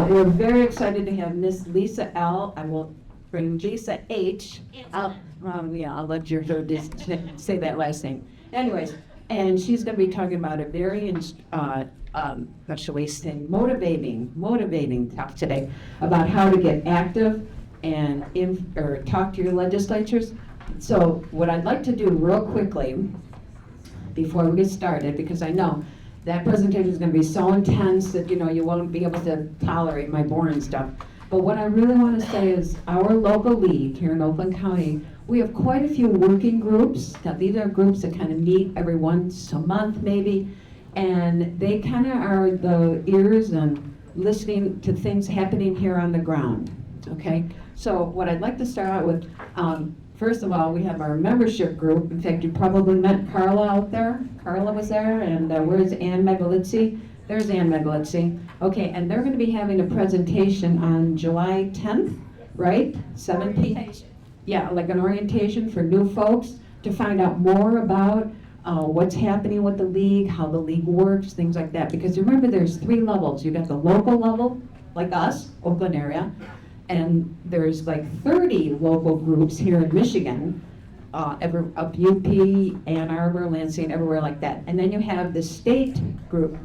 we're very excited to have Miss Lisa L. I will bring Lisa H. Yeah, I'll let you just say that last name. Anyways, and she's going to be talking about a very, what shall we say, motivating talk today about how to get active and talk to your legislatures. So what I'd like to do real quickly before we get started, because I know that presentation is going to be so intense that you won't be able to tolerate my boring stuff. But what I really want to say is our local league here in Oakland County, we have quite a few working groups. Now, these are groups that kind of meet every once a month maybe, and they kind of are the ears and listening to things happening here on the ground, okay? So what I'd like to start out with, first of all, we have our membership group. In fact, you probably met Carla out there. Carla was there, and where's Ann Megalitzi? There's Ann Megalitzi. Okay, and they're going to be having a presentation on July 10th, right? 7 p.m. Yeah, like an orientation for new folks to find out more about what's happening with the league, how the league works, things like that. Because remember, there's 3 levels. You've got the local level, like us, Oakland area, and there's like 30 local groups here in Michigan, up UP, Ann Arbor, Lansing, everywhere like that. And then you have the state group,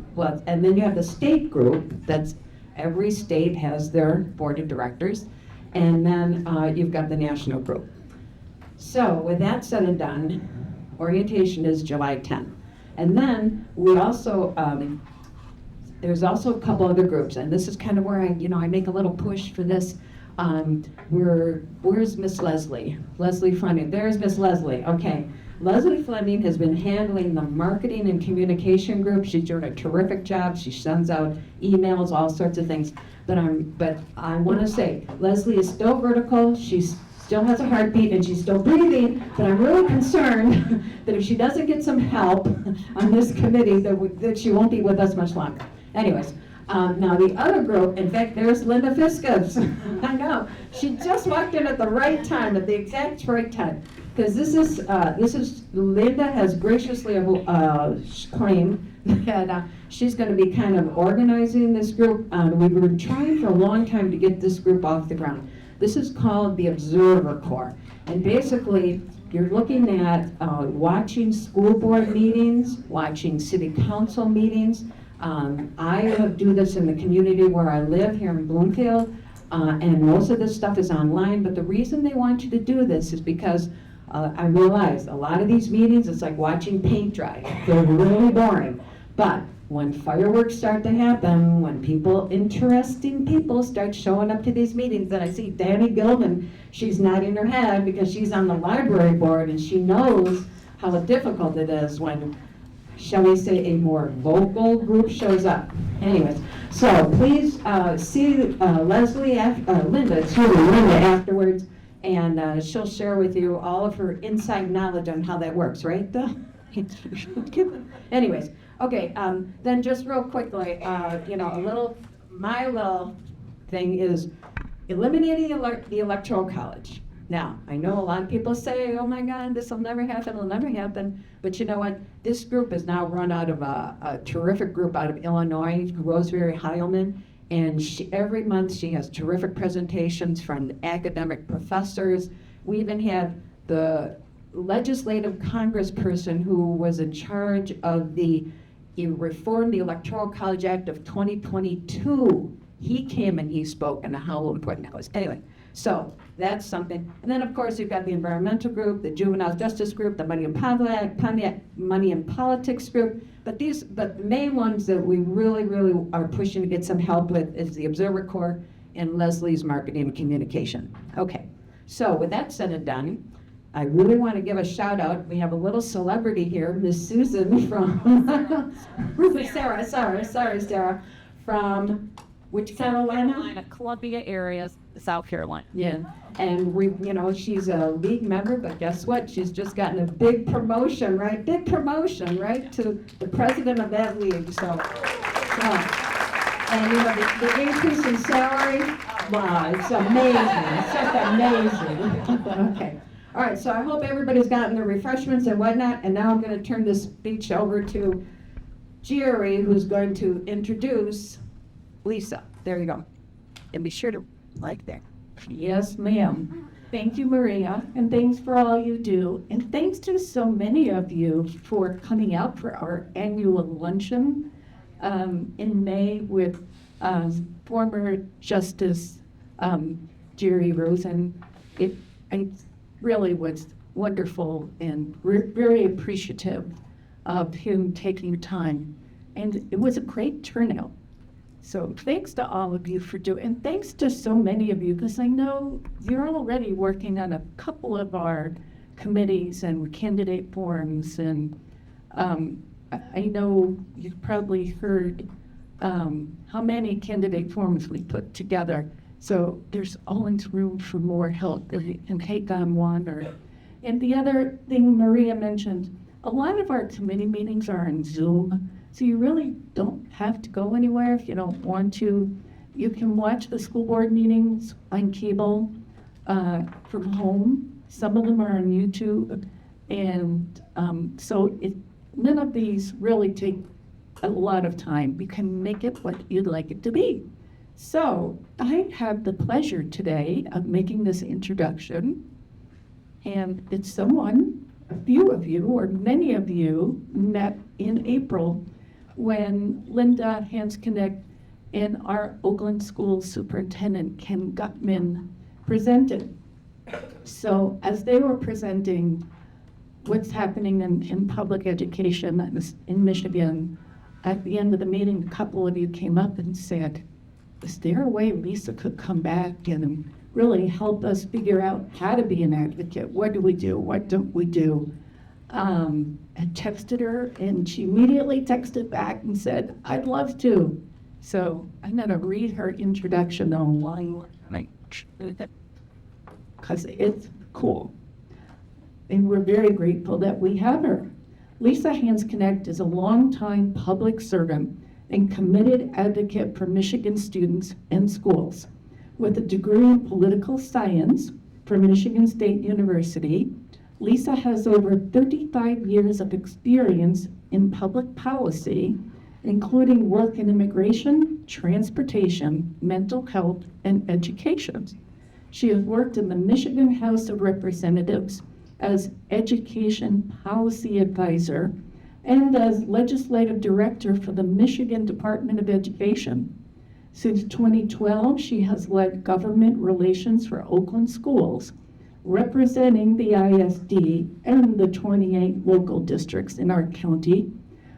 and then you have the state group, that's every state has their board of directors, and then you've got the national group. So with that said and done, orientation is July 10th. And then we also, there's also a couple other groups, and this is kind of where I make a little push for this. Where's Miss Leslie? Leslie Fleming. There's Miss Leslie. Okay. Leslie Fleming has been handling the marketing and communication group. She's doing a terrific job. She sends out emails, all sorts of things. But I want to say, Leslie is still vertical. She still has a heartbeat and she's still breathing. But I'm really concerned that if she doesn't get some help on this committee, that she won't be with us much longer. Anyways. Now the other group, in fact, there's Linda Fiskus. I know, she just walked in at the right time, at the exact right time, because this is Linda has graciously claimed that she's going to be kind of organizing this group. We've been trying for a long time to get this group off the ground. This is called the Observer Corps, and basically you're looking at watching school board meetings, watching city council meetings. I do this in the community where I live here in Bloomfield, and most of this stuff is online, but the reason they want you to do this is because I realize a lot of these meetings, it's like watching paint dry. They're really boring. But when fireworks start to happen, when interesting people start showing up to these meetings, and I see Danny Gilman, she's nodding her head because she's on the library board and she knows how difficult it is when, shall we say, a more vocal group shows up. Anyways, so please see Linda afterwards, and she'll share with you all of her inside knowledge on how that works, right? Anyways, okay, then just real quickly, my little thing is eliminating the Electoral College. Now, I know a lot of people say, oh my God, this will never happen, it'll never happen. But you know what? This group is now run out of a terrific group out of Illinois, Rosemary Heilman. And every month she has terrific presentations from academic professors. We even have the legislative congressperson who was in charge of he reformed the Electoral College Act of 2022. He came and he spoke on how important that was. Anyway. So that's something. And then, of course, you've got the environmental group, the juvenile justice group, the money and politics group. But the main ones that we really, really are pushing to get some help with is the Observer Corps and Leslie's marketing and communication. Okay. So with that said and done, I really want to give a shout out. We have a little celebrity here, Miss Susan from Sarah, from which Carolina? Columbia area, South Carolina. Yeah, and she's a league member, but guess what? She's just gotten a big promotion, right? To the president of that league. So and the increase in salary, wow, it's amazing. It's just amazing. Okay. All right, so I hope everybody's gotten their refreshments and whatnot, and now I'm going to turn this speech over to Jerry, who's going to introduce Lisa. There you go. And be sure to like that. Yes, ma'am. Thank you, Maria, and thanks for all you do. And thanks to so many of you for coming out for our annual luncheon in May with former Justice Jerry Rosen. It really was wonderful, and we're very appreciative of him taking time. And it was a great turnout. So thanks to all of you for doing, and thanks to so many of you, because I know you're already working on a couple of our committees and candidate forums, and I know you've probably heard how many candidate forums we put together. So there's always room for more help that you can take on one. And the other thing Maria mentioned, a lot of our committee meetings are on Zoom. So you really don't have to go anywhere if you don't want to. You can watch the school board meetings on cable from home. Some of them are on YouTube. And so none of these really take a lot of time. You can make it what you'd like it to be. So I have the pleasure today of making this introduction. And it's someone, a few of you, or many of you, met in April when Linda Hansknecht and our Oakland School Superintendent, Ken Gutman, presented. So as they were presenting what's happening in public education in Michigan, at the end of the meeting, a couple of you came up and said, is there a way Lisa could come back and really help us figure out how to be an advocate? What do we do? What don't we do? I texted her, and she immediately texted back and said, I'd love to. So I'm going to read her introduction online because it's cool. And we're very grateful that we have her. Lisa Hansknecht is a longtime public servant and committed advocate for Michigan students and schools. With a degree in political science from Michigan State University, Lisa has over 35 years of experience in public policy, including work in immigration, transportation, mental health, and education. She has worked in the Michigan House of Representatives as education policy advisor and as legislative director for the Michigan Department of Education. Since 2012, she has led government relations for Oakland schools, representing the ISD and the 28 local districts in our county,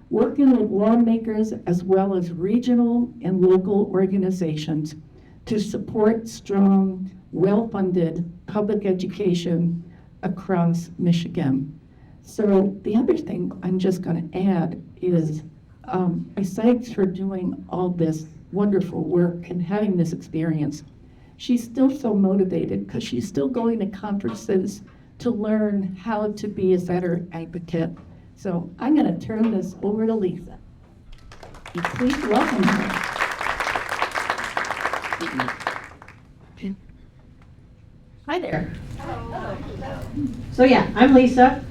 working with lawmakers as well as regional and local organizations to support strong, well-funded public education across Michigan. So the other thing I'm just going to add is, besides her doing all this wonderful work and having this experience, she's still so motivated because she's still going to conferences to learn how to be a better advocate. So I'm going to turn this over to Lisa. And please welcome her. Hi there. So yeah, I'm Lisa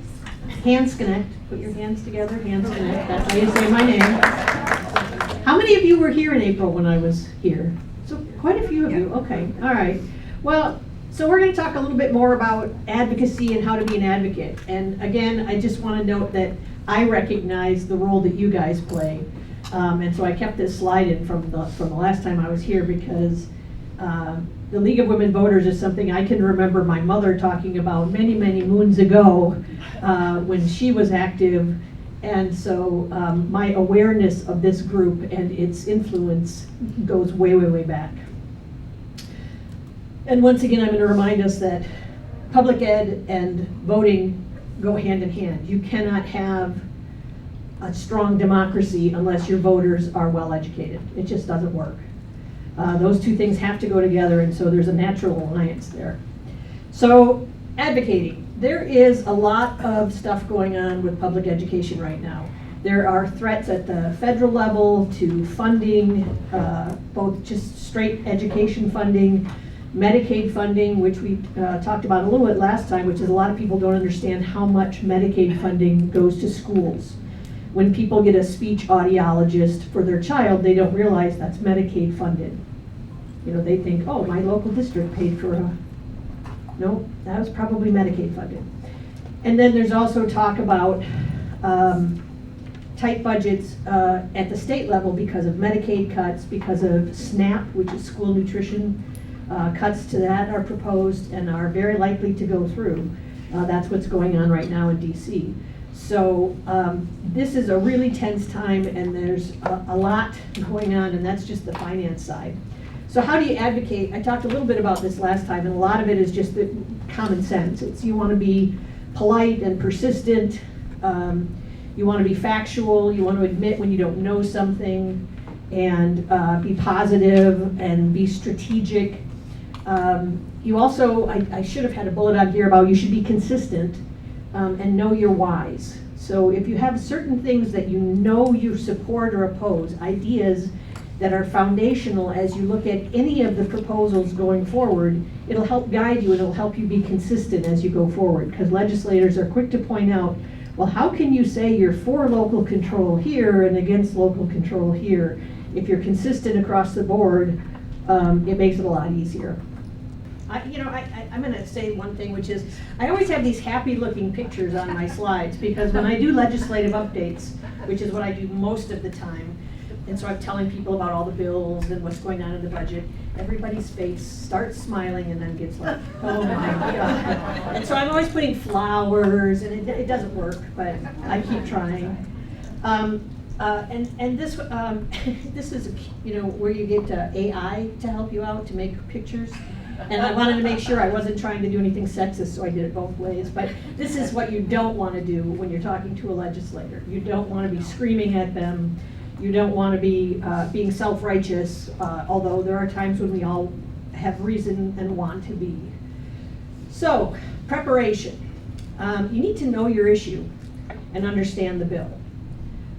Hansknecht. Put your hands together, Hansknecht. That's how you say my name. How many of you were here in April when I was here? So quite a few of you. Okay, all right. Well, so we're going to talk a little bit more about advocacy and how to be an advocate. And again, I just want to note that I recognize the role that you guys play. And so I kept this slide in from the last time I was here because the League of Women Voters is something I can remember my mother talking about many, many moons ago when she was active. And so my awareness of this group and its influence goes way, way, way back. And once again, I'm going to remind us that public ed and voting go hand in hand. You cannot have a strong democracy unless your voters are well educated. It just doesn't work. Those two things have to go together, and so there's a natural alliance there. So advocating. There is a lot of stuff going on with public education right now. There are threats at the federal level to funding, both just straight education funding, Medicaid funding, which we talked about a little bit last time, which is a lot of people don't understand how much Medicaid funding goes to schools. When people get a speech audiologist for their child, they don't realize that's Medicaid funded. They think, oh, my local district paid for no, that was probably Medicaid funded. And then there's also talk about tight budgets at the state level because of Medicaid cuts, because of SNAP, which is school nutrition cuts to that are proposed and are very likely to go through. That's what's going on right now in DC. So this is a really tense time, and there's a lot going on, and that's just the finance side. So how do you advocate? I talked a little bit about this last time, and a lot of it is just the common sense. It's you want to be polite and persistent. You want to be factual. You want to admit when you don't know something, and be positive and be strategic. You also, I should have had a bullet on here about you should be consistent and know your whys. So if you have certain things that you support or oppose, ideas that are foundational as you look at any of the proposals going forward, it'll help guide you, it'll help you be consistent as you go forward, because legislators are quick to point out, well, how can you say you're for local control here and against local control here? If you're consistent across the board, it makes it a lot easier. I'm going to say one thing, which is I always have these happy-looking pictures on my slides, because when I do legislative updates, which is what I do most of the time, and so I'm telling people about all the bills and what's going on in the budget, everybody's face starts smiling and then gets like, oh my God. And so I'm always putting flowers, and it doesn't work, but I keep trying. And this this is where you get AI to help you out to make pictures. And I wanted to make sure I wasn't trying to do anything sexist, so I did it both ways. But this is what you don't want to do when you're talking to a legislator. You don't want to be screaming at them. You don't want to be being self-righteous, although there are times when we all have reason and want to be. So, preparation. You need to know your issue and understand the bill.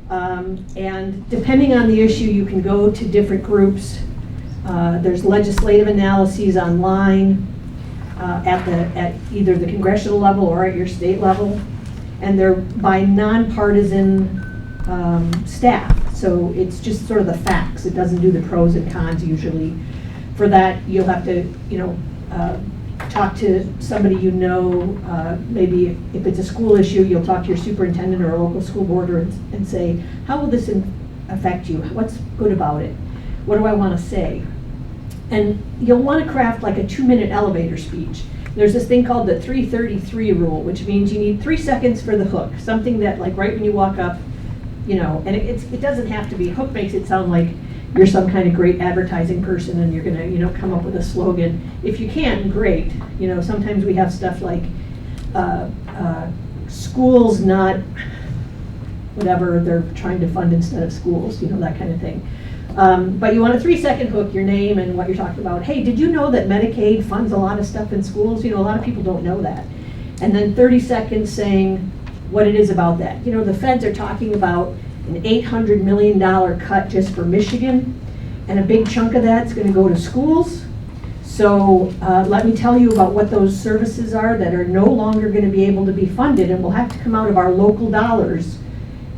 And depending on the issue, you can go to different groups. There's legislative analyses online at either the congressional level or at your state level, and they're by nonpartisan staff. So it's just sort of the facts. It doesn't do the pros and cons usually. For that, you'll have to, talk to somebody maybe if it's a school issue, you'll talk to your superintendent or a local school board and say, how will this affect you? What's good about it? What do I want to say? And you'll want to craft like a 2-minute elevator speech. There's this thing called the 333 rule, which means you need 3 seconds for the hook. Something that like right when you walk up, and it doesn't have to be, hook makes it sound like you're some kind of great advertising person and you're gonna, come up with a slogan. If you can, great. Sometimes we have stuff like schools not whatever they're trying to fund instead of schools, that kind of thing. But you want a 3-second hook, your name and what you're talking about. Hey, did you know that Medicaid funds a lot of stuff in schools? A lot of people don't know that. And then 30 seconds saying what it is about that. The feds are talking about an $800 million cut just for Michigan, and a big chunk of that's going to go to schools. So let me tell you about what those services are that are no longer going to be able to be funded and will have to come out of our local dollars,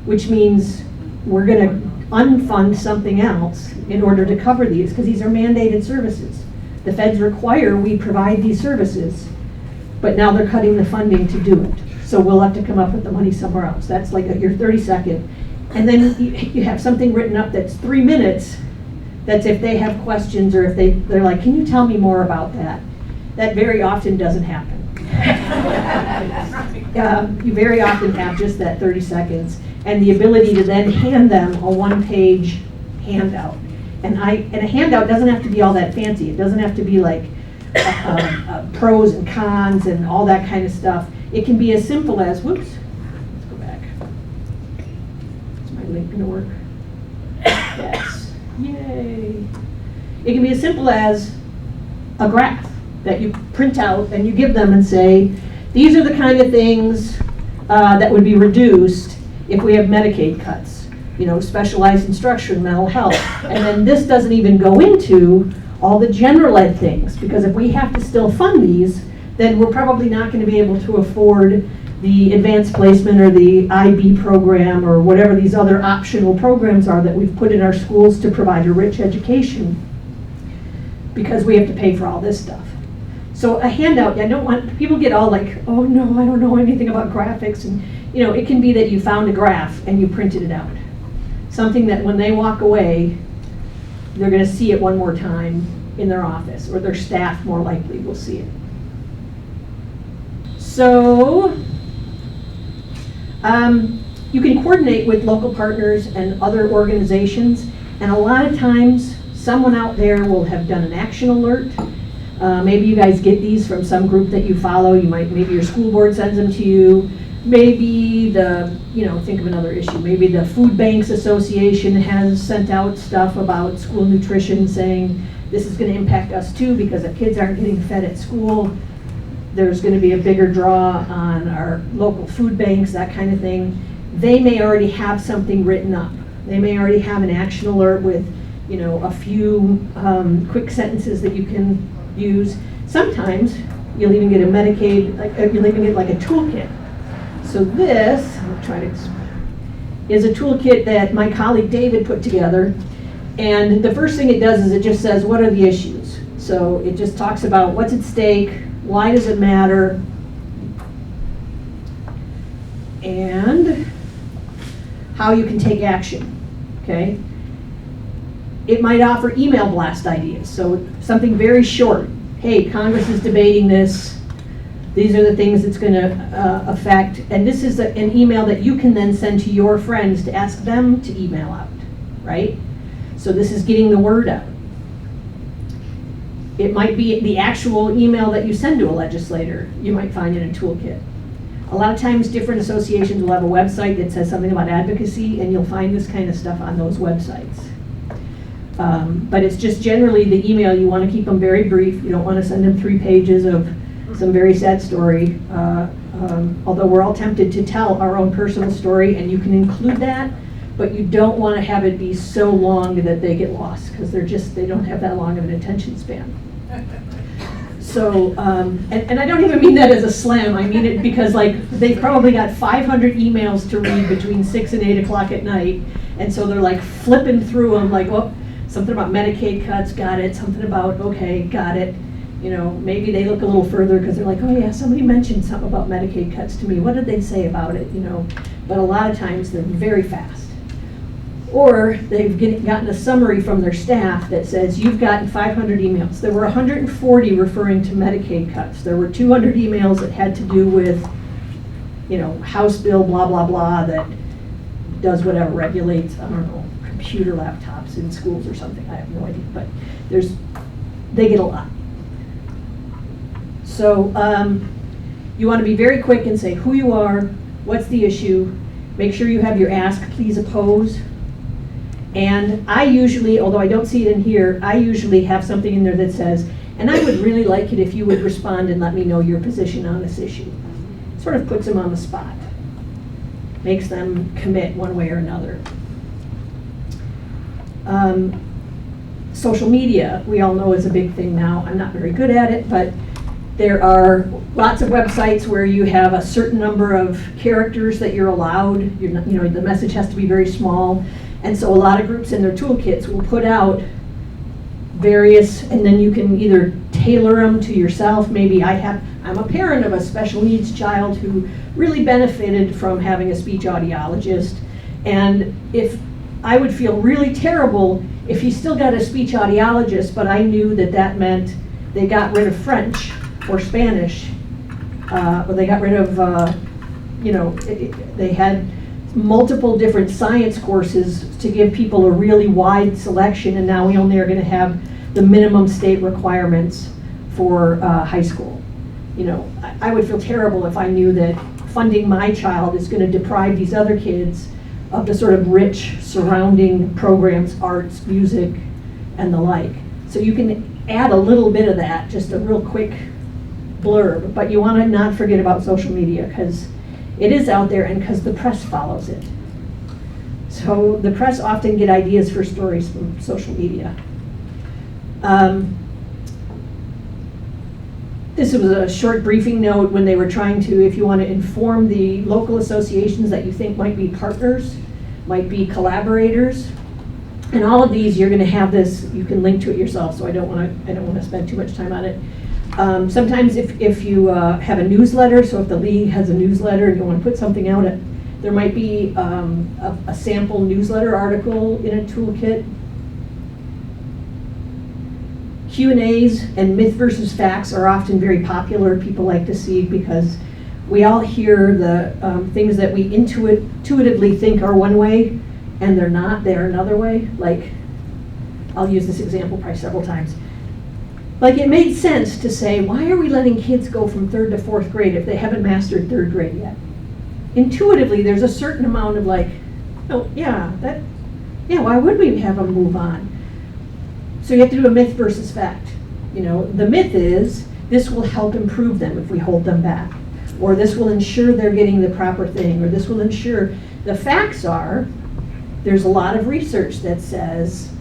which means we're going to unfund something else in order to cover these, because these are mandated services. The feds require we provide these services, but now they're cutting the funding to do it. So we'll have to come up with the money somewhere else. That's like your 30-second. And then you have something written up that's 3 minutes, that's if they have questions or if they're like, can you tell me more about that? That very often doesn't happen. You very often have just that 30 seconds and the ability to then hand them a 1-page handout. And a handout doesn't have to be all that fancy. It doesn't have to be like pros and cons and all that kind of stuff. It can be as simple as, whoops, let's go back. Is my link gonna work? Yes, yay. It can be as simple as a graph that you print out and you give them and say, these are the kind of things that would be reduced if we have Medicaid cuts, specialized instruction, mental health. And then this doesn't even go into all the general ed things, because if we have to still fund these, then we're probably not going to be able to afford the advanced placement or the IB program or whatever these other optional programs are that we've put in our schools to provide a rich education. because we have to pay for all this stuff. So a handout, I don't want, people get all like, oh no, I don't know anything about graphics. And it can be that you found a graph and you printed it out. Something that when they walk away, they're gonna see it one more time in their office, or their staff more likely will see it. So, you can coordinate with local partners and other organizations, and a lot of times, someone out there will have done an action alert. Maybe you guys get these from some group that you follow. Maybe your school board sends them to you. Maybe think of another issue. Maybe the Food Banks Association has sent out stuff about school nutrition saying, this is going to impact us too, because if kids aren't getting fed at school, there's going to be a bigger draw on our local food banks, that kind of thing. They may already have something written up. They may already have an action alert with a few quick sentences that you can use. Sometimes you'll even get a you'll even get like a toolkit. So this, I'll try to, is a toolkit that my colleague David put together. And the first thing it does is it just says, what are the issues? So it just talks about what's at stake, why does it matter, and how you can take action, okay? It might offer email blast ideas, so something very short. Hey, Congress is debating this. These are the things it's going to affect. And this is an email that you can then send to your friends to ask them to email out, right? So this is getting the word out. It might be the actual email that you send to a legislator. You might find in a toolkit. A lot of times different associations will have a website that says something about advocacy, and you'll find this kind of stuff on those websites. But it's just generally the email, you want to keep them very brief. You don't want to send them 3 pages of some very sad story. Although we're all tempted to tell our own personal story, and you can include that, but you don't want to have it be so long that they get lost, because they don't have that long of an attention span. So, and I don't even mean that as a slam. I mean it because they've probably got 500 emails to read between 6 and 8 o'clock at night, and so they're flipping through them oh, something about Medicaid cuts, got it. Something about, okay, got it. Maybe they look a little further because they're like, oh yeah, somebody mentioned something about Medicaid cuts to me. What did they say about it? But a lot of times they're very fast. Or they've gotten a summary from their staff that says, you've gotten 500 emails. There were 140 referring to Medicaid cuts. There were 200 emails that had to do with, House Bill blah, blah, blah, that does whatever, regulates, I don't know, computer laptops in schools or something. I have no idea, but they get a lot. So you want to be very quick and say who you are, what's the issue, make sure you have your ask, please, oppose. And I usually, although I don't see it in here, I usually have something in there that says, and I would really like it if you would respond and let me know your position on this issue. Sort of puts them on the spot, makes them commit one way or another. Social media, we all know, is a big thing now. I'm not very good at it, but there are lots of websites where you have a certain number of characters that you're allowed. The message has to be very small. And so a lot of groups in their toolkits will put out various, and then you can either tailor them to yourself. Maybe I'm a parent of a special needs child who really benefited from having a speech audiologist. And if I would feel really terrible if he still got a speech audiologist, but I knew that meant they got rid of French or Spanish, or they got rid of, they had multiple different science courses to give people a really wide selection, and now we only are going to have the minimum state requirements for high school. I would feel terrible if I knew that funding my child is going to deprive these other kids of the sort of rich surrounding programs, arts, music, and the like. So you can add a little bit of that, just a real quick blurb, but you want to not forget about social media, because it is out there and because the press follows it. So the press often get ideas for stories from social media. This was a short briefing note when they were trying to, if you want to inform the local associations that you think might be partners, might be collaborators. And all of these, you're gonna have this, you can link to it yourself, so I don't wanna spend too much time on it. Sometimes if you have a newsletter, so if the league has a newsletter and you wanna put something out, there might be a sample newsletter article in a toolkit. Q&As and myth versus facts are often very popular, people like to see, because we all hear the things that we intuitively think are one way, and they're not, they're another way. Like, I'll use this example probably several times. Like, it made sense to say, why are we letting kids go from 3rd to 4th grade if they haven't mastered 3rd grade yet? Intuitively, there's a certain amount of like, oh, yeah, why would we have them move on? So you have to do a myth versus fact. You know, the myth is, this will help improve them if we hold them back. Or this will ensure they're getting the proper thing, or this will ensure. The facts are, there's a lot of research that says,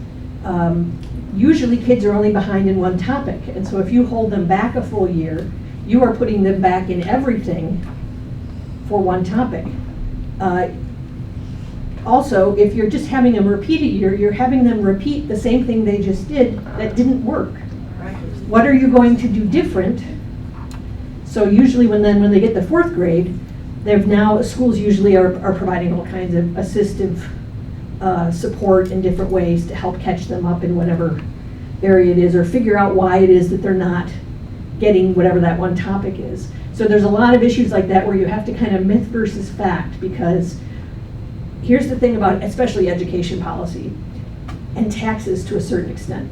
usually kids are only behind in one topic. And so if you hold them back a full year, you are putting them back in everything for one topic. Also, if you're just having them repeat a year, you're having them repeat the same thing they just did that didn't work. What are you going to do different? So usually when they get to 4th grade, schools usually are providing all kinds of assistive support in different ways to help catch them up in whatever area it is, or figure out why it is that they're not getting whatever that one topic is. So there's a lot of issues like that where you have to kind of myth versus fact, because here's the thing about especially education policy and taxes to a certain extent.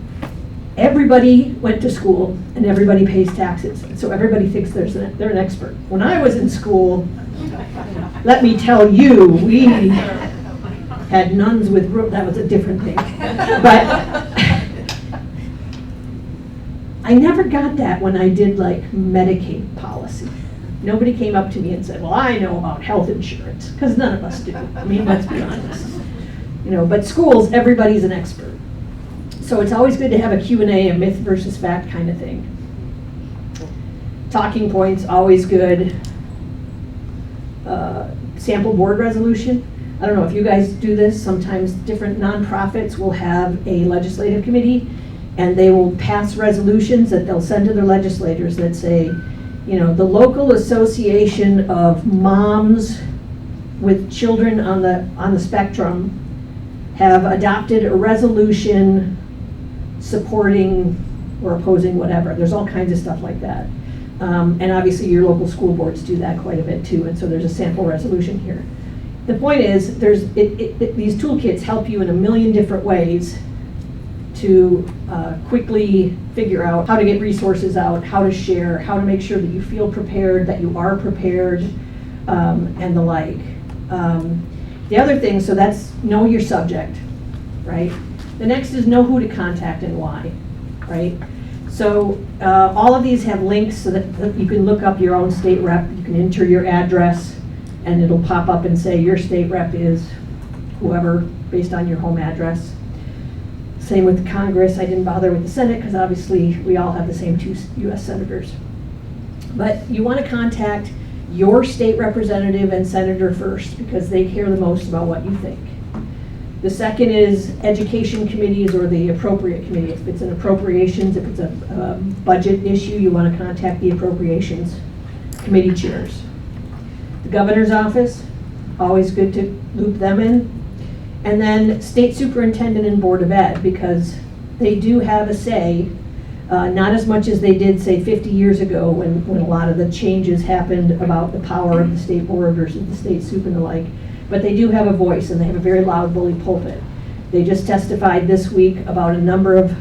Everybody went to school and everybody pays taxes, so everybody thinks they're an expert. When I was in school, let me tell you, we had nuns with that was a different thing. But I never got that when I did like Medicaid policy. Nobody came up to me and said, well, I know about health insurance, because none of us do. I mean, let's be honest. You know, but schools, everybody's an expert. So it's always good to have a Q&A, a myth versus fact kind of thing. Talking points, always good. Sample board resolution. I don't know if you guys do this. Sometimes different nonprofits will have a legislative committee, and they will pass resolutions that they'll send to their legislators that say, you know, the local association of moms with children on the spectrum have adopted a resolution supporting or opposing whatever. There's all kinds of stuff like that. And obviously your local school boards do that quite a bit too, and so there's a sample resolution here. The point is, these toolkits help you in a million different ways to quickly figure out how to get resources out, how to share, how to make sure that you feel prepared, that you are prepared, and the like. The other thing, so that's know your subject, right? The next is know who to contact and why, right? So all of these have links so that you can look up your own state rep, you can enter your address, and it'll pop up and say your state rep is whoever based on your home address. Same with Congress. I didn't bother with the Senate because obviously we all have the same 2 US senators. But you want to contact your state representative and senator first because they care the most about what you think. The second is education committees or the appropriate committee. If it's an appropriations, if it's a budget issue, you want to contact the appropriations committee chairs. The governor's office, always good to loop them in. And then state superintendent and board of ed, because they do have a say, not as much as they did say 50 years ago when a lot of the changes happened about the power of the state board versus the state sup and the like, but they do have a voice and they have a very loud bully pulpit. They just testified this week about a number of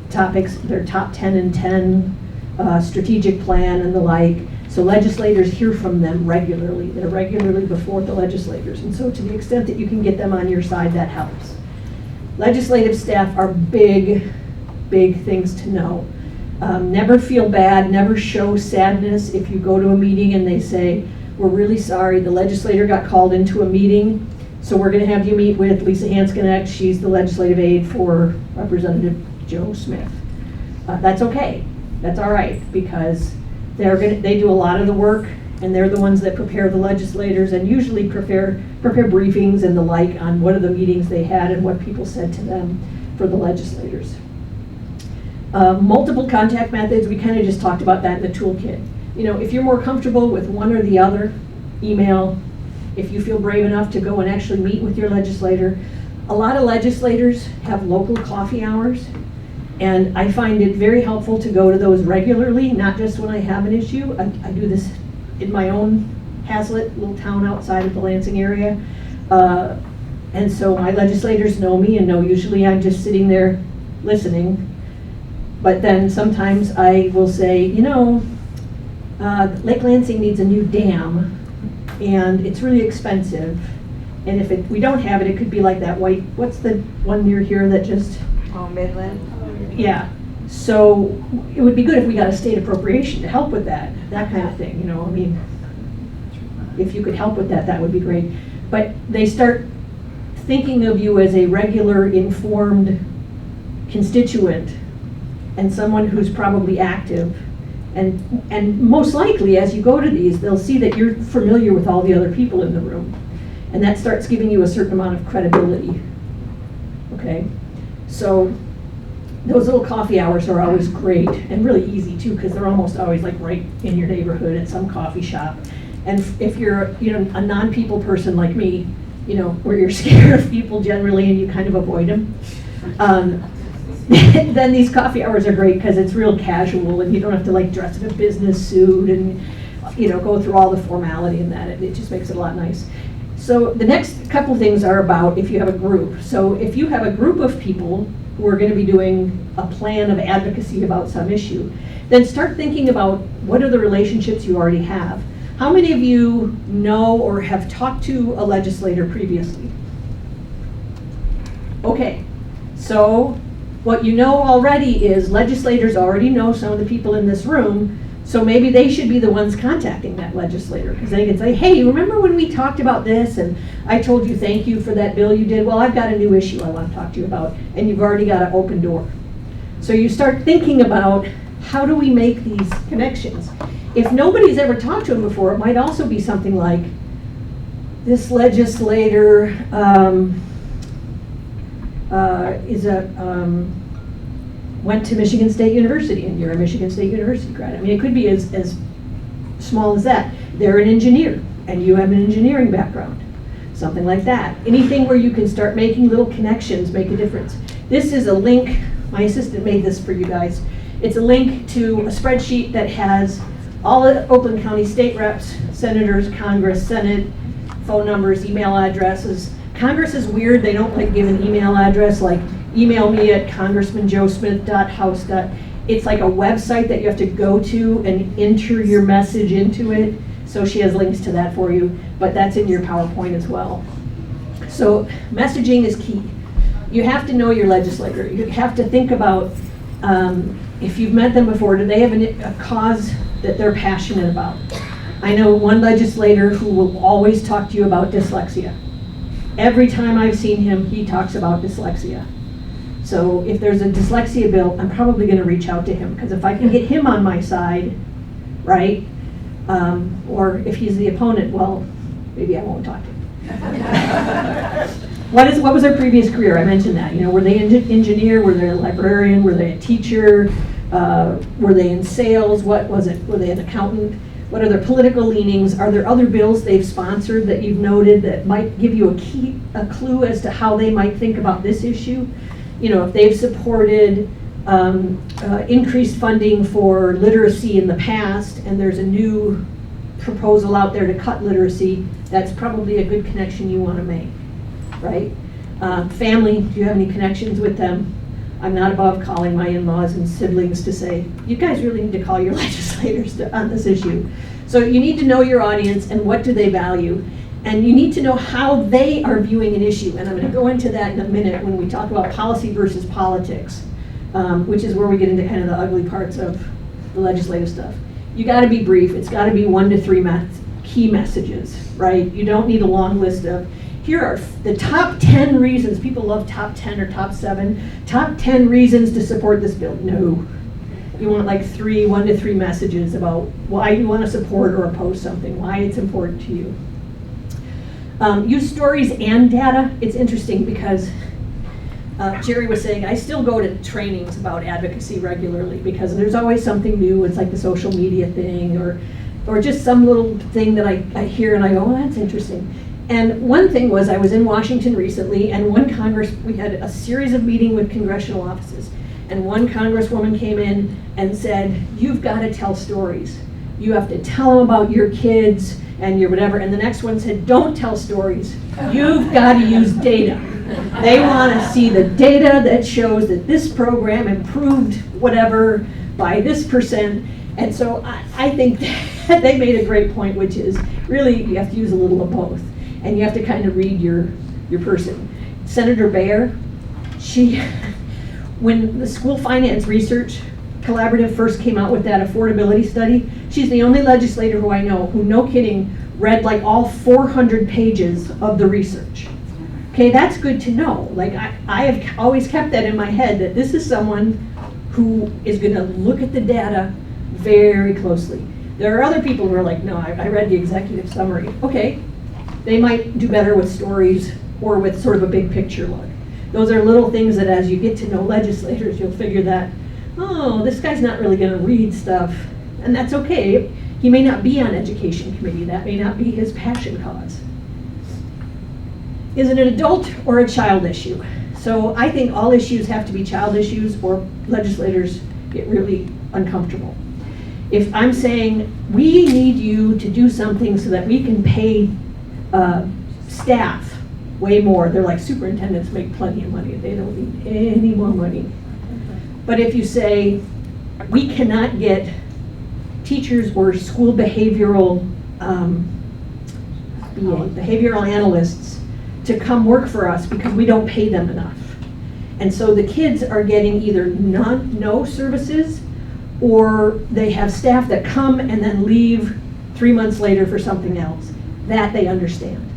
topics, their top 10 and 10 strategic plan and the like. So legislators hear from them regularly. They're regularly before the legislators. And so to the extent that you can get them on your side, that helps. Legislative staff are big things to know. Never feel bad, never show sadness if you go to a meeting and they say, we're really sorry, the legislator got called into a meeting, so we're gonna have you meet with Lisa Hansknecht. She's the legislative aide for Representative Joe Smith. That's okay, that's all right, because they do a lot of the work and they're the ones that prepare the legislators and usually prepare briefings and the like on what are the meetings they had and what people said to them for the legislators. Multiple contact methods, we kind of just talked about that in the toolkit. You know, if you're more comfortable with one or the other, email. If you feel brave enough to go and actually meet with your legislator. A lot of legislators have local coffee hours, and I find it very helpful to go to those regularly, not just when I have an issue. I do this in my own Hazlitt, little town outside of the Lansing area. And so my legislators know me and know usually I'm just sitting there listening. But then sometimes I will say, you know, Lake Lansing needs a new dam, and it's really expensive. And if we don't have it, it could be like that white, what's the one near here that just? Oh, Midland? Yeah. So it would be good if we got a state appropriation to help with that kind of thing, you know, I mean, if you could help with that, that would be great. But they start thinking of you as a regular, informed constituent and someone who's probably active. And most likely, as you go to these, they'll see that you're familiar with all the other people in the room. And that starts giving you a certain amount of credibility. Okay? So those little coffee hours are always great and really easy too, because they're almost always like right in your neighborhood at some coffee shop. And if you're, you know, a non-people person like me, you know, where you're scared of people generally and you kind of avoid them, then these coffee hours are great because it's real casual and you don't have to like dress in a business suit and, you know, go through all the formality in that. It just makes it a lot nice. So the next couple things are about if you have a group. So if you have a group of people who are going to be doing a plan of advocacy about some issue, then start thinking about what are the relationships you already have. How many of you know or have talked to a legislator previously? Okay, so what you know already is legislators already know some of the people in this room, so maybe they should be the ones contacting that legislator, because they can say, hey, remember when we talked about this and I told you thank you for that bill you did? Well, I've got a new issue I want to talk to you about, and you've already got an open door. So you start thinking about how do we make these connections? If nobody's ever talked to him before, it might also be something like, this legislator went to Michigan State University, and you're a Michigan State University grad. I mean, it could be as small as that. They're an engineer, and you have an engineering background. Something like that. Anything where you can start making little connections make a difference. This is a link, my assistant made this for you guys. It's a link to a spreadsheet that has all the Oakland County state reps, senators, Congress, Senate, phone numbers, email addresses. Congress is weird, they don't like give an email address, like email me at congressmanjoesmith.house. It's like a website that you have to go to and enter your message into it. So she has links to that for you, but that's in your PowerPoint as well. So messaging is key. You have to know your legislator. You have to think about if you've met them before, do they have a cause that they're passionate about? I know one legislator who will always talk to you about dyslexia. Every time I've seen him, he talks about dyslexia. So if there's a dyslexia bill, I'm probably going to reach out to him, because if I can get him on my side, right, or if he's the opponent, well, maybe I won't talk to him. What was their previous career? I mentioned that. You know, were they an engineer? Were they a librarian? Were they a teacher? Were they in sales? What was it? Were they an accountant? What are their political leanings? Are there other bills they've sponsored that you've noted that might give you a clue as to how they might think about this issue? You know, if they've supported increased funding for literacy in the past, and there's a new proposal out there to cut literacy, that's probably a good connection you want to make, right? Family, do you have any connections with them? I'm not above calling my in-laws and siblings to say, you guys really need to call your legislators on this issue. So you need to know your audience and what do they value. And you need to know how they are viewing an issue. And I'm going to go into that in a minute when we talk about policy versus politics, which is where we get into kind of the ugly parts of the legislative stuff. You got to be brief. It's got to be 1 to 3 key messages, right? You don't need a long list of, here are the top 10 reasons. People love top 10 or top 7. Top 10 reasons to support this bill. No. You want like 1 to 3 messages about why you want to support or oppose something, why it's important to you. Use stories and data. It's interesting because Jerry was saying, I still go to trainings about advocacy regularly because there's always something new. It's like the social media thing or just some little thing that I hear and I go, oh, that's interesting. And one thing was I was in Washington recently, and we had a series of meetings with congressional offices, and one congresswoman came in and said, you've got to tell stories. You have to tell them about your kids and your whatever. And the next one said, don't tell stories. You've got to use data. They want to see the data that shows that this program improved whatever by this %. And so I think that they made a great point, which is really you have to use a little of both. And you have to kind of read your person. Senator Bayer, when the School Finance Research Collaborative first came out with that affordability study, she's the only legislator who I know who, no kidding, read like all 400 pages of the research. Okay, that's good to know. Like I have always kept that in my head, that this is someone who is going to look at the data very closely. There are other people who are like, no, I read the executive summary. Okay, they might do better with stories or with sort of a big picture look. Those are little things that as you get to know legislators, you'll figure that, oh, this guy's not really going to read stuff. And that's okay. He may not be on education committee. That may not be his passion cause. Is it an adult or a child issue? So I think all issues have to be child issues or legislators get really uncomfortable. If I'm saying we need you to do something so that we can pay staff way more, they're like, superintendents make plenty of money. They don't need any more money. But if you say we cannot get teachers or school behavioral behavioral analysts to come work for us because we don't pay them enough. And so the kids are getting either no services, or they have staff that come and then leave 3 months later for something else. That they understand.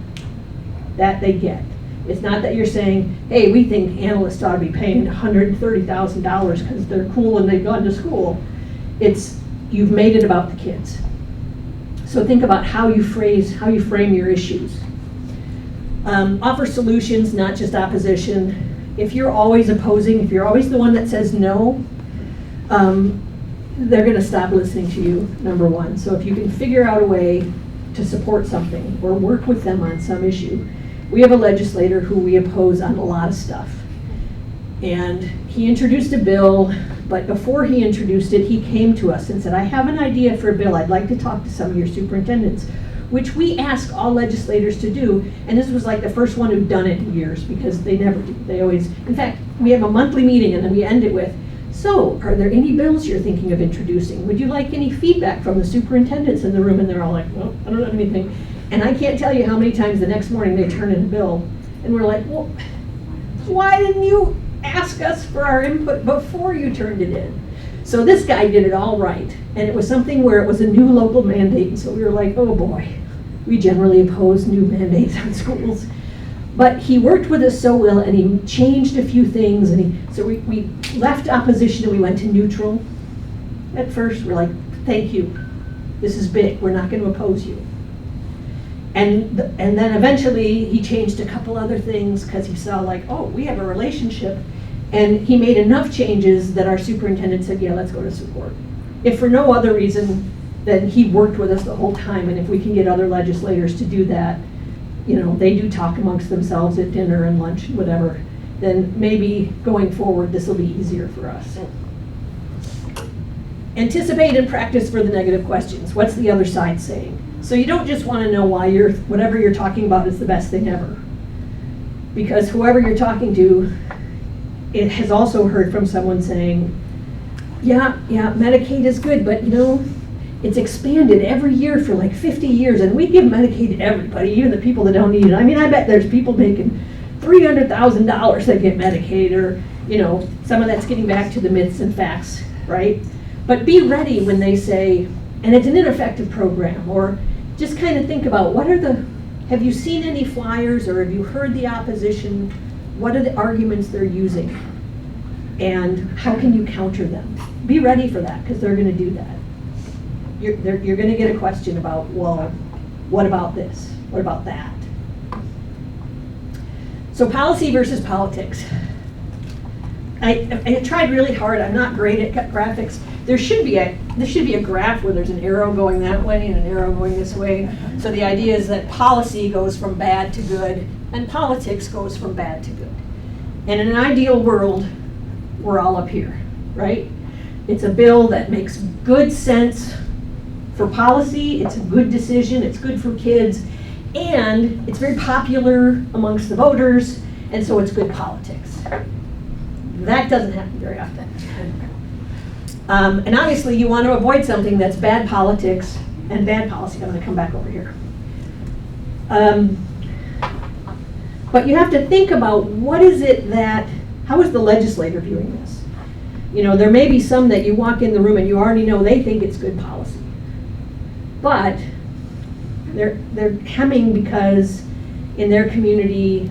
That they get. It's not that you're saying, hey, we think analysts ought to be paying $130,000 because they're cool and they've gone to school. It's, you've made it about the kids. So think about how you frame your issues. Offer solutions, not just opposition. If you're always opposing, if you're always the one that says no, they're going to stop listening to you, number one. So if you can figure out a way to support something or work with them on some issue. We have a legislator who we oppose on a lot of stuff. And he introduced a bill, but before he introduced it, he came to us and said, I have an idea for a bill. I'd like to talk to some of your superintendents, which we ask all legislators to do. And this was like the first one who'd done it in years, because they never do. They always, in fact, we have a monthly meeting and then we end it with, so are there any bills you're thinking of introducing? Would you like any feedback from the superintendents in the room? And they're all like, well, I don't know anything. And I can't tell you how many times the next morning they turn in a bill and we're like, well, why didn't you ask us for our input before you turned it in? So this guy did it all right. And it was something where it was a new local mandate. And so we were like, oh boy, we generally oppose new mandates on schools. But he worked with us so well, and he changed a few things. And so we left opposition and we went to neutral. At first, we're like, thank you. This is big. We're not going to oppose you. And then eventually he changed a couple other things because he saw like, oh, we have a relationship. And he made enough changes that our superintendent said, yeah, let's go to support. If for no other reason, then he worked with us the whole time. And if we can get other legislators to do that, you know, they do talk amongst themselves at dinner and lunch, whatever, then maybe going forward this will be easier for us. Anticipate and practice for the negative questions. What's the other side saying? So you don't just want to know why whatever you're talking about is the best thing ever. Because whoever you're talking to, it has also heard from someone saying, yeah, Medicaid is good, but you know, it's expanded every year for like 50 years, and we give Medicaid to everybody, even the people that don't need it. I mean, I bet there's people making $300,000 that get Medicaid, or, you know, some of that's getting back to the myths and facts, right? But be ready when they say, and it's an ineffective program, or just kind of think about have you seen any flyers, or have you heard the opposition? What are the arguments they're using? And how can you counter them? be ready for that, because they're going to do that. You're going to get a question about, well, what about this? What about that? So policy versus politics. I tried really hard. I'm not great at graphics. There should be a graph where there's an arrow going that way and an arrow going this way. So the idea is that policy goes from bad to good, and politics goes from bad to good. And in an ideal world, we're all up here, right? It's a bill that makes good sense for policy, it's a good decision, it's good for kids, and it's very popular amongst the voters, and so it's good politics. That doesn't happen very often. And obviously you want to avoid something that's bad politics and bad policy. I'm going to come back over here. But you have to think about how is the legislator viewing this? You know, there may be some that you walk in the room and you already know they think it's good policy. But they're hemming because in their community,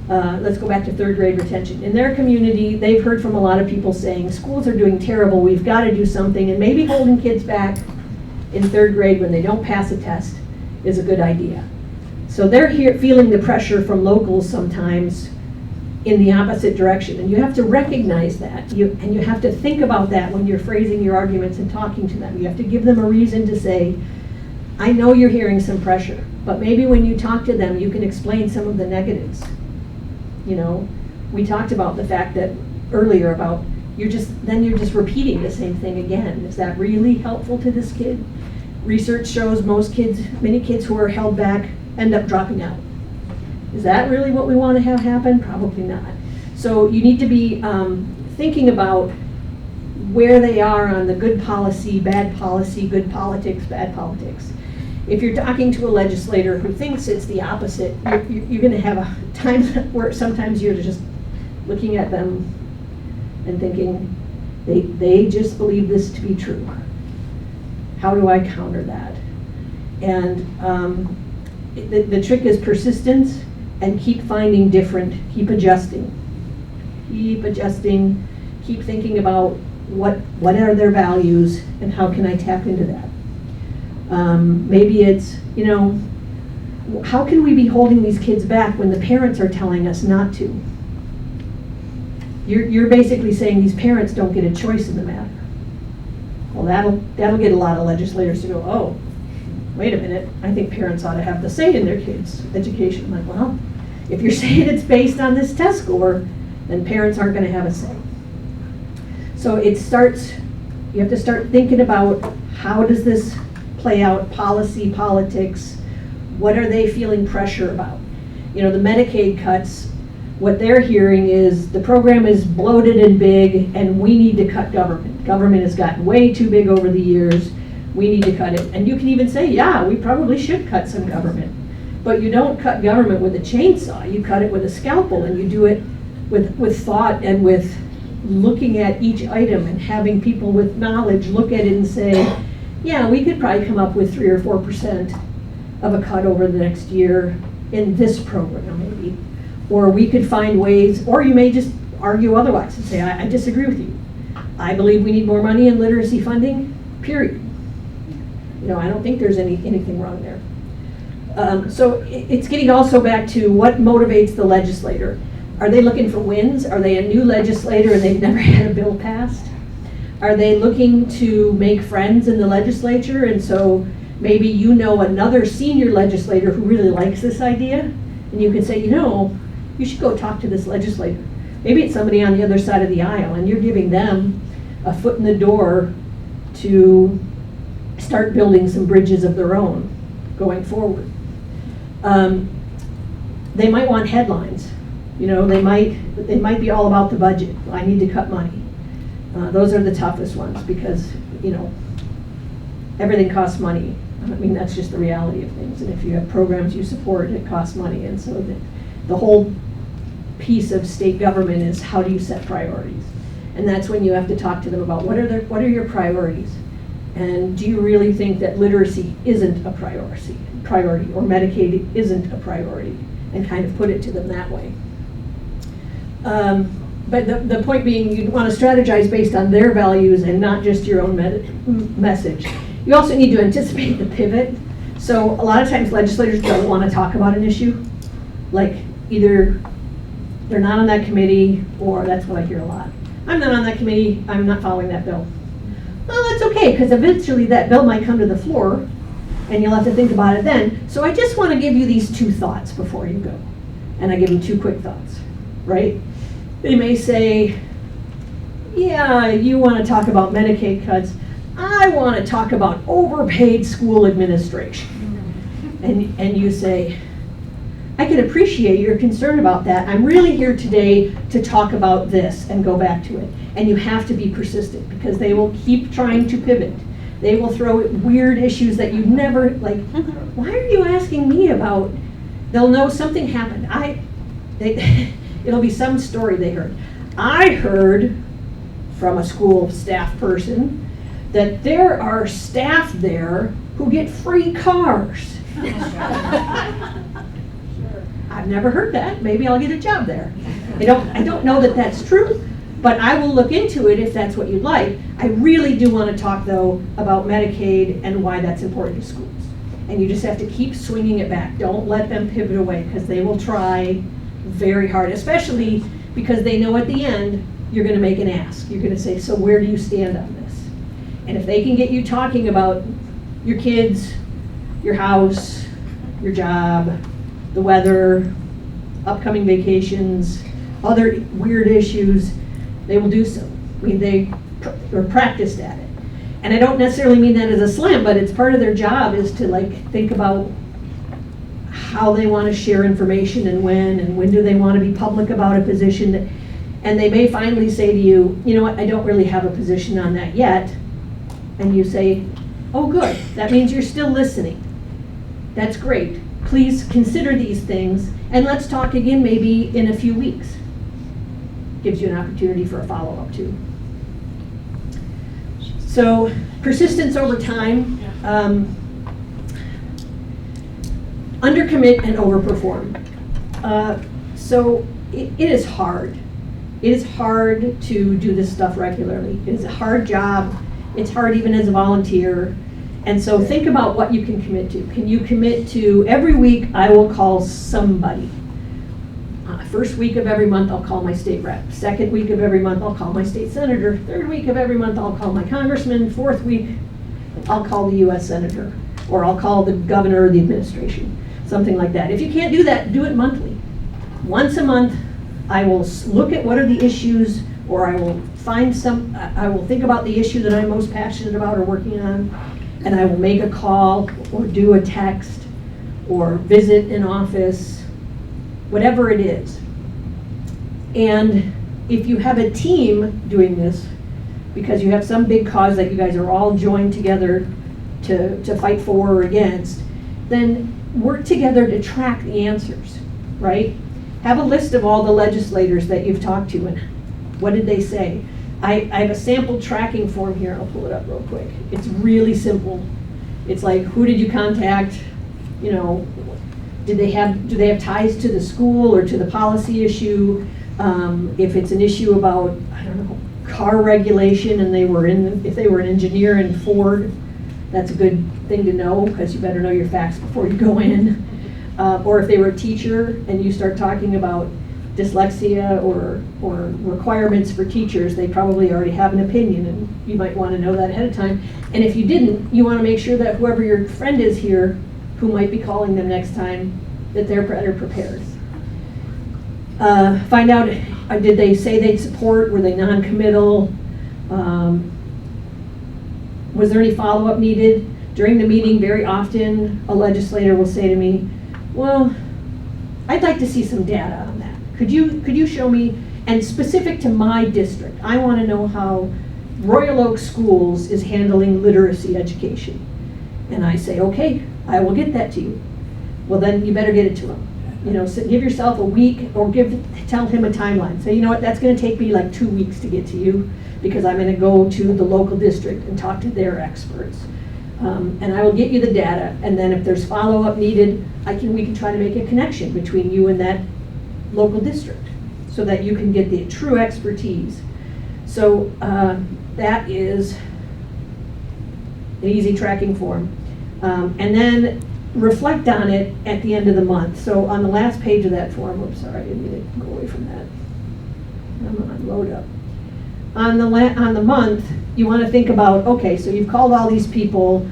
let's go back to third grade retention. In their community, they've heard from a lot of people saying, schools are doing terrible, we've got to do something, and maybe holding kids back in third grade when they don't pass a test is a good idea. So they're feeling the pressure from locals sometimes in the opposite direction, and you have to recognize that, and you have to think about that when you're phrasing your arguments and talking to them. You have to give them a reason to say, I know you're hearing some pressure, but maybe when you talk to them, you can explain some of the negatives. You know, we talked about the fact that earlier about you're just repeating the same thing again. Is that really helpful to this kid? Research shows many kids who are held back end up dropping out. Is that really what we want to have happen? Probably not. So you need to be thinking about where they are on the good policy, good politics, bad politics. If you're talking to a legislator who thinks it's the opposite, you're going to have a time where sometimes you're just looking at them and thinking, they just believe this to be true. How do I counter that? And the trick is persistence and keep finding different, keep adjusting, keep thinking about what are their values and how can I tap into that. Maybe it's, you know, how can we be holding these kids back when the parents are telling us not to? You're basically saying these parents don't get a choice in the matter. Well, that'll get a lot of legislators to go, oh, wait a minute, I think parents ought to have the say in their kids' education. I'm like, well, if you're saying it's based on this test score, then parents aren't going to have a say. So you have to start thinking about how does this play out, policy, politics, what are they feeling pressure about? You know, the Medicaid cuts, what they're hearing is the program is bloated and big and we need to cut government. Government has gotten way too big over the years. We need to cut it. And you can even say, yeah, we probably should cut some government. But you don't cut government with a chainsaw. You cut it with a scalpel, and you do it with thought and with looking at each item and having people with knowledge look at it and say, yeah, we could probably come up with 3 or 4% of a cut over the next year in this program maybe. Or we could find ways, or you may just argue otherwise and say, I disagree with you. I believe we need more money in literacy funding, period. You know, I don't think there's anything wrong there. So it's getting also back to what motivates the legislator. Are they looking for wins? Are they a new legislator and they've never had a bill passed? Are they looking to make friends in the legislature, and so maybe you know another senior legislator who really likes this idea, and you can say, you know, you should go talk to this legislator. Maybe it's somebody on the other side of the aisle, and you're giving them a foot in the door to start building some bridges of their own going forward. They might want headlines. You know, they might be all about the budget. I need to cut money. Those are the toughest ones because, you know, everything costs money. I mean, that's just the reality of things. And if you have programs you support, it costs money. And so the whole piece of state government is how do you set priorities? And that's when you have to talk to them about what are your priorities? And do you really think that literacy isn't a priority or Medicaid isn't a priority? And kind of put it to them that way. But the point being, you want to strategize based on their values and not just your own message. You also need to anticipate the pivot. So a lot of times legislators don't want to talk about an issue. Like either they're not on that committee, or that's what I hear a lot. I'm not on that committee, I'm not following that bill. Well, that's okay, because eventually that bill might come to the floor, and you'll have to think about it then. So I just want to give you these 2 thoughts before you go. And I give them 2 quick thoughts, right? They may say, yeah, you want to talk about Medicaid cuts. I want to talk about overpaid school administration. And you say, I can appreciate your concern about that. I'm really here today to talk about this, and go back to it. And you have to be persistent, because they will keep trying to pivot. They will throw weird issues that you never, like, why are you asking me about? They'll know something happened. It'll be some story they heard. I heard from a school staff person that there are staff there who get free cars. I've never heard that. Maybe I'll get a job there. I don't know that that's true, but I will look into it if that's what you'd like. I really do want to talk, though, about Medicaid and why that's important to schools. And you just have to keep swinging it back. Don't let them pivot away, because they will try very hard, especially because they know at the end you're going to make an ask. You're going to say, so where do you stand on this? And if they can get you talking about your kids, your house, your job, the weather, upcoming vacations, other weird issues, they will do so. I mean, they are practiced at it. And I don't necessarily mean that as a slam, but it's part of their job is to think about how they want to share information and when do they want to be public about a position. And they may finally say to you, you know what, I don't really have a position on that yet. And you say, oh good, that means you're still listening. That's great. Please consider these things, and let's talk again maybe in a few weeks. Gives you an opportunity for a follow-up too. So persistence over time, undercommit and overperform. So it is hard. It is hard to do this stuff regularly. It is a hard job. It's hard even as a volunteer. And so think about what you can commit to. Can you commit to every week I will call somebody? First week of every month I'll call my state rep. Second week of every month I'll call my state senator. Third week of every month I'll call my congressman. Fourth week I'll call the US senator, or I'll call the governor or the administration. Something like that. If you can't do that, do it monthly. Once a month I will look at what are the issues, or I will think about the issue that I'm most passionate about or working on, and I will make a call or do a text or visit an office, whatever it is. And if you have a team doing this, because you have some big cause that you guys are all joined together to fight for or against, then work together to track the answers, right? Have a list of all the legislators that you've talked to and what did they say. I have a sample tracking form here. I'll pull it up real quick. It's really simple. It's like, who did you contact? You know, do they have ties to the school or to the policy issue? If it's an issue about, I don't know, car regulation, and if they were an engineer in Ford, that's a good thing to know, because you better know your facts before you go in. Or if they were a teacher and you start talking about dyslexia or requirements for teachers, they probably already have an opinion, and you might want to know that ahead of time. And if you didn't, you want to make sure that whoever your friend is here, who might be calling them next time, that they're better prepared. Find out, did they say they'd support? Were they non-committal? Was there any follow-up needed? During the meeting, very often, a legislator will say to me, well, I'd like to see some data on that. Could you show me, and specific to my district, I want to know how Royal Oak Schools is handling literacy education. And I say, okay, I will get that to you. Well, then you better get it to them. You know, so give yourself a week, or tell him a timeline. Say, you know what, that's going to take me like 2 weeks to get to you, because I'm going to go to the local district and talk to their experts. And I will get you the data, and then if there's follow-up needed, we can try to make a connection between you and that local district. so that you can get the true expertise. So that is an easy tracking form. And then reflect on it at the end of the month. So on the last page of that form, oops, sorry, I didn't mean to go away from that. Come on, load up. On the month, you want to think about, okay, so you've called all these people.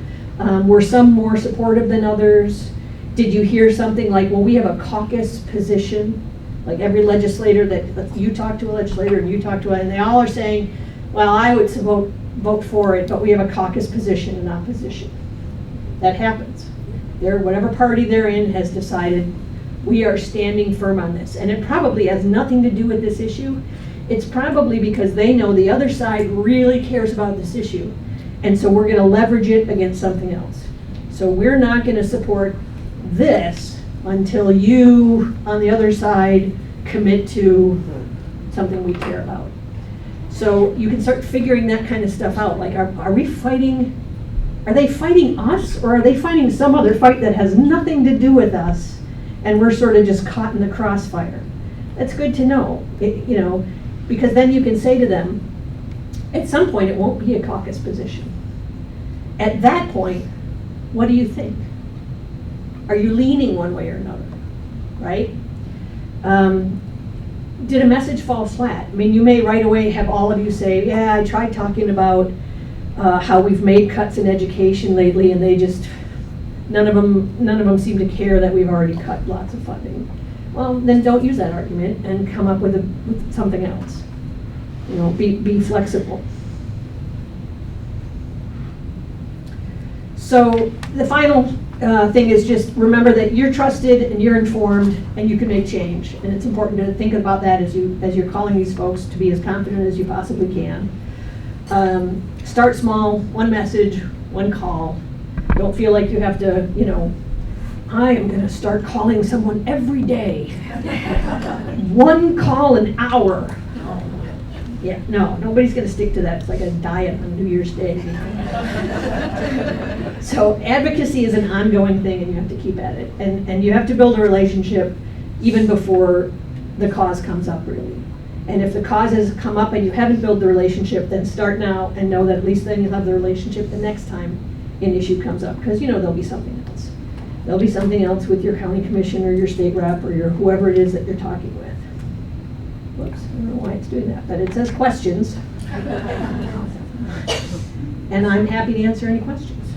Were some more supportive than others? Did you hear something like, well, we have a caucus position, like every legislator that you talk to a legislator and you talk to, and they all are saying, well, I would vote for it, but we have a caucus position in opposition. That happens. Whatever party they're in has decided we are standing firm on this. And it probably has nothing to do with this issue. It's probably because they know the other side really cares about this issue. And so we're going to leverage it against something else. So we're not going to support this until you, on the other side, commit to something we care about. So you can start figuring that kind of stuff out. Like, are we fighting? Are they fighting us, or are they fighting some other fight that has nothing to do with us, and we're sort of just caught in the crossfire? That's good to know, because then you can say to them, at some point it won't be a caucus position. At that point, what do you think? Are you leaning one way or another, right? Did a message fall flat? I mean, you may right away have all of you say, yeah, I tried talking about how we've made cuts in education lately, and they just, none of them seem to care that we've already cut lots of funding. Well, then don't use that argument and come up with something else. Be flexible. So the final thing is just remember that you're trusted and you're informed and you can make change. And it's important to think about that as you're calling these folks to be as confident as you possibly can. Start small, one message, one call. Don't feel like you have to, I am going to start calling someone every day. One call an hour. Yeah, no, nobody's going to stick to that. It's like a diet on New Year's Day. So advocacy is an ongoing thing, and you have to keep at it. And you have to build a relationship even before the cause comes up, really. And if the cause has come up and you haven't built the relationship, then start now and know that at least then you'll have the relationship the next time an issue comes up, because there'll be something else. There'll be something else with your county commission or your state rep or your whoever it is that you're talking with. Whoops, I don't know why it's doing that, but it says questions. And I'm happy to answer any questions.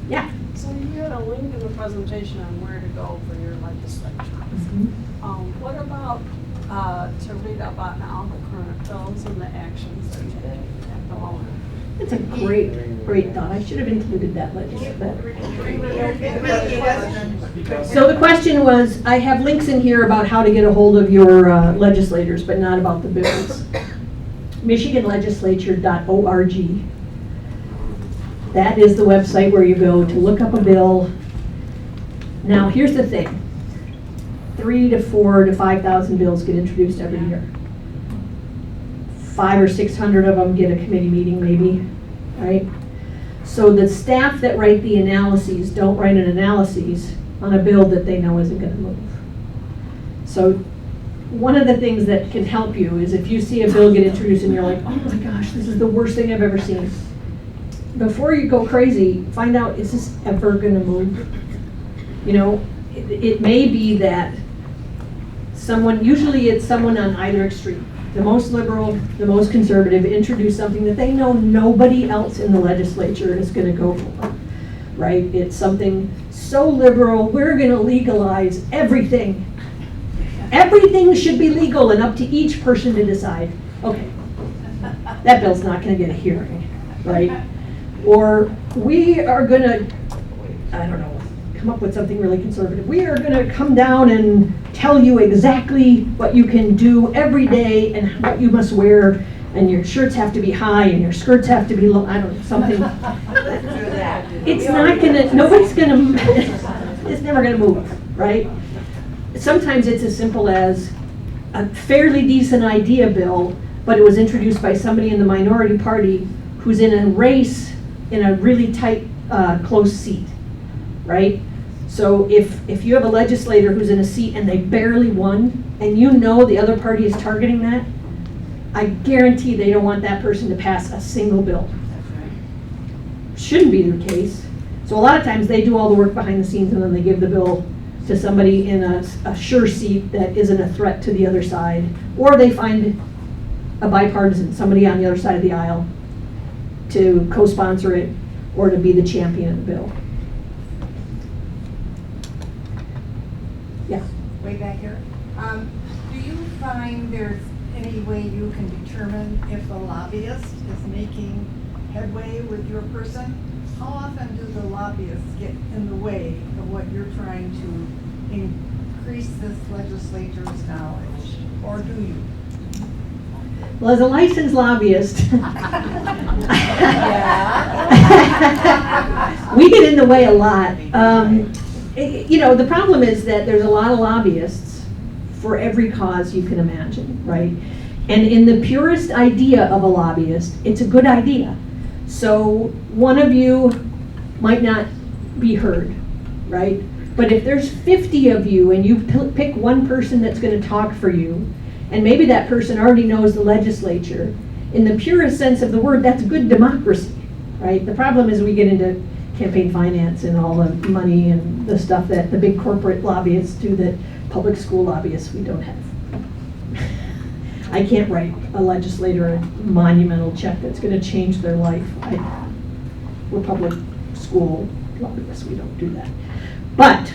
Yeah? So you had a link in the presentation on where to go for your legislature. What about to read up on all the current bills and the actions that you take at the moment? It's a great thought. I should have included that legislation. So the question was, I have links in here about how to get a hold of your legislators, but not about the bills. MichiganLegislature.org. That is the website where you go to look up a bill. Now, here's the thing. 3,000 to 4,000 to 5,000 bills get introduced every year. 500 or 600 of them get a committee meeting, maybe, right? So the staff that write the analyses don't write an analysis on a bill that they know isn't going to move. So one of the things that can help you is if you see a bill get introduced and you're like, oh my gosh, this is the worst thing I've ever seen. Before you go crazy, find out, is this ever going to move? It may be that usually it's someone on either extreme. The most liberal, the most conservative introduce something that they know nobody else in the legislature is going to go for, right? It's something so liberal, we're going to legalize everything. Everything should be legal and up to each person to decide. Okay, that bill's not going to get a hearing, right? Or we are going to, come up with something really conservative. We are going to come down and tell you exactly what you can do every day and what you must wear, and your shirts have to be high and your skirts have to be low. I don't know, something. It's not going to, nobody's going to, it's never going to move, right? Sometimes it's as simple as a fairly decent idea bill, but it was introduced by somebody in the minority party who's in a race in a really tight, close seat, right? So if you have a legislator who's in a seat and they barely won, and you know the other party is targeting that, I guarantee they don't want that person to pass a single bill. Shouldn't be the case. So a lot of times they do all the work behind the scenes and then they give the bill to somebody in a sure seat that isn't a threat to the other side. Or they find a bipartisan, somebody on the other side of the aisle to co-sponsor it or to be the champion of the bill. Yeah. Way back here. Do you find there's any way you can determine if a lobbyist is making headway with your person? How often do the lobbyists get in the way of what you're trying to increase this legislature's knowledge? Or do you? Well, as a licensed lobbyist, we get in the way a lot. You know, the problem is that there's a lot of lobbyists for every cause you can imagine, right? And in the purest idea of a lobbyist, it's a good idea. So one of you might not be heard, right? But if there's 50 of you and you pick one person that's going to talk for you, and maybe that person already knows the legislature, in the purest sense of the word, that's good democracy, right? The problem is we get into campaign finance and all the money and the stuff that the big corporate lobbyists do that public school lobbyists we don't have. I can't write a legislator a monumental check that's going to change their life. We're public school lobbyists, we don't do that. But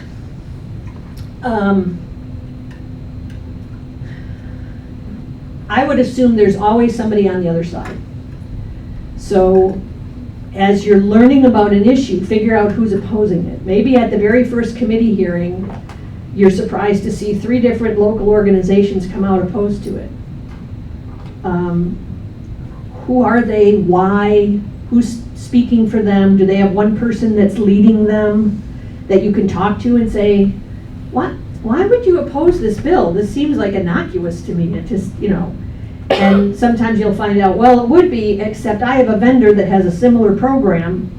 I would assume there's always somebody on the other side. So as you're learning about an issue, figure out who's opposing it. Maybe at the very first committee hearing, you're surprised to see 3 different local organizations come out opposed to it. Who are they? Why? Who's speaking for them? Do they have one person that's leading them that you can talk to and say, what? Why would you oppose this bill? This seems like innocuous to me. It just, you know. And sometimes you'll find out, well, it would be, except I have a vendor that has a similar program.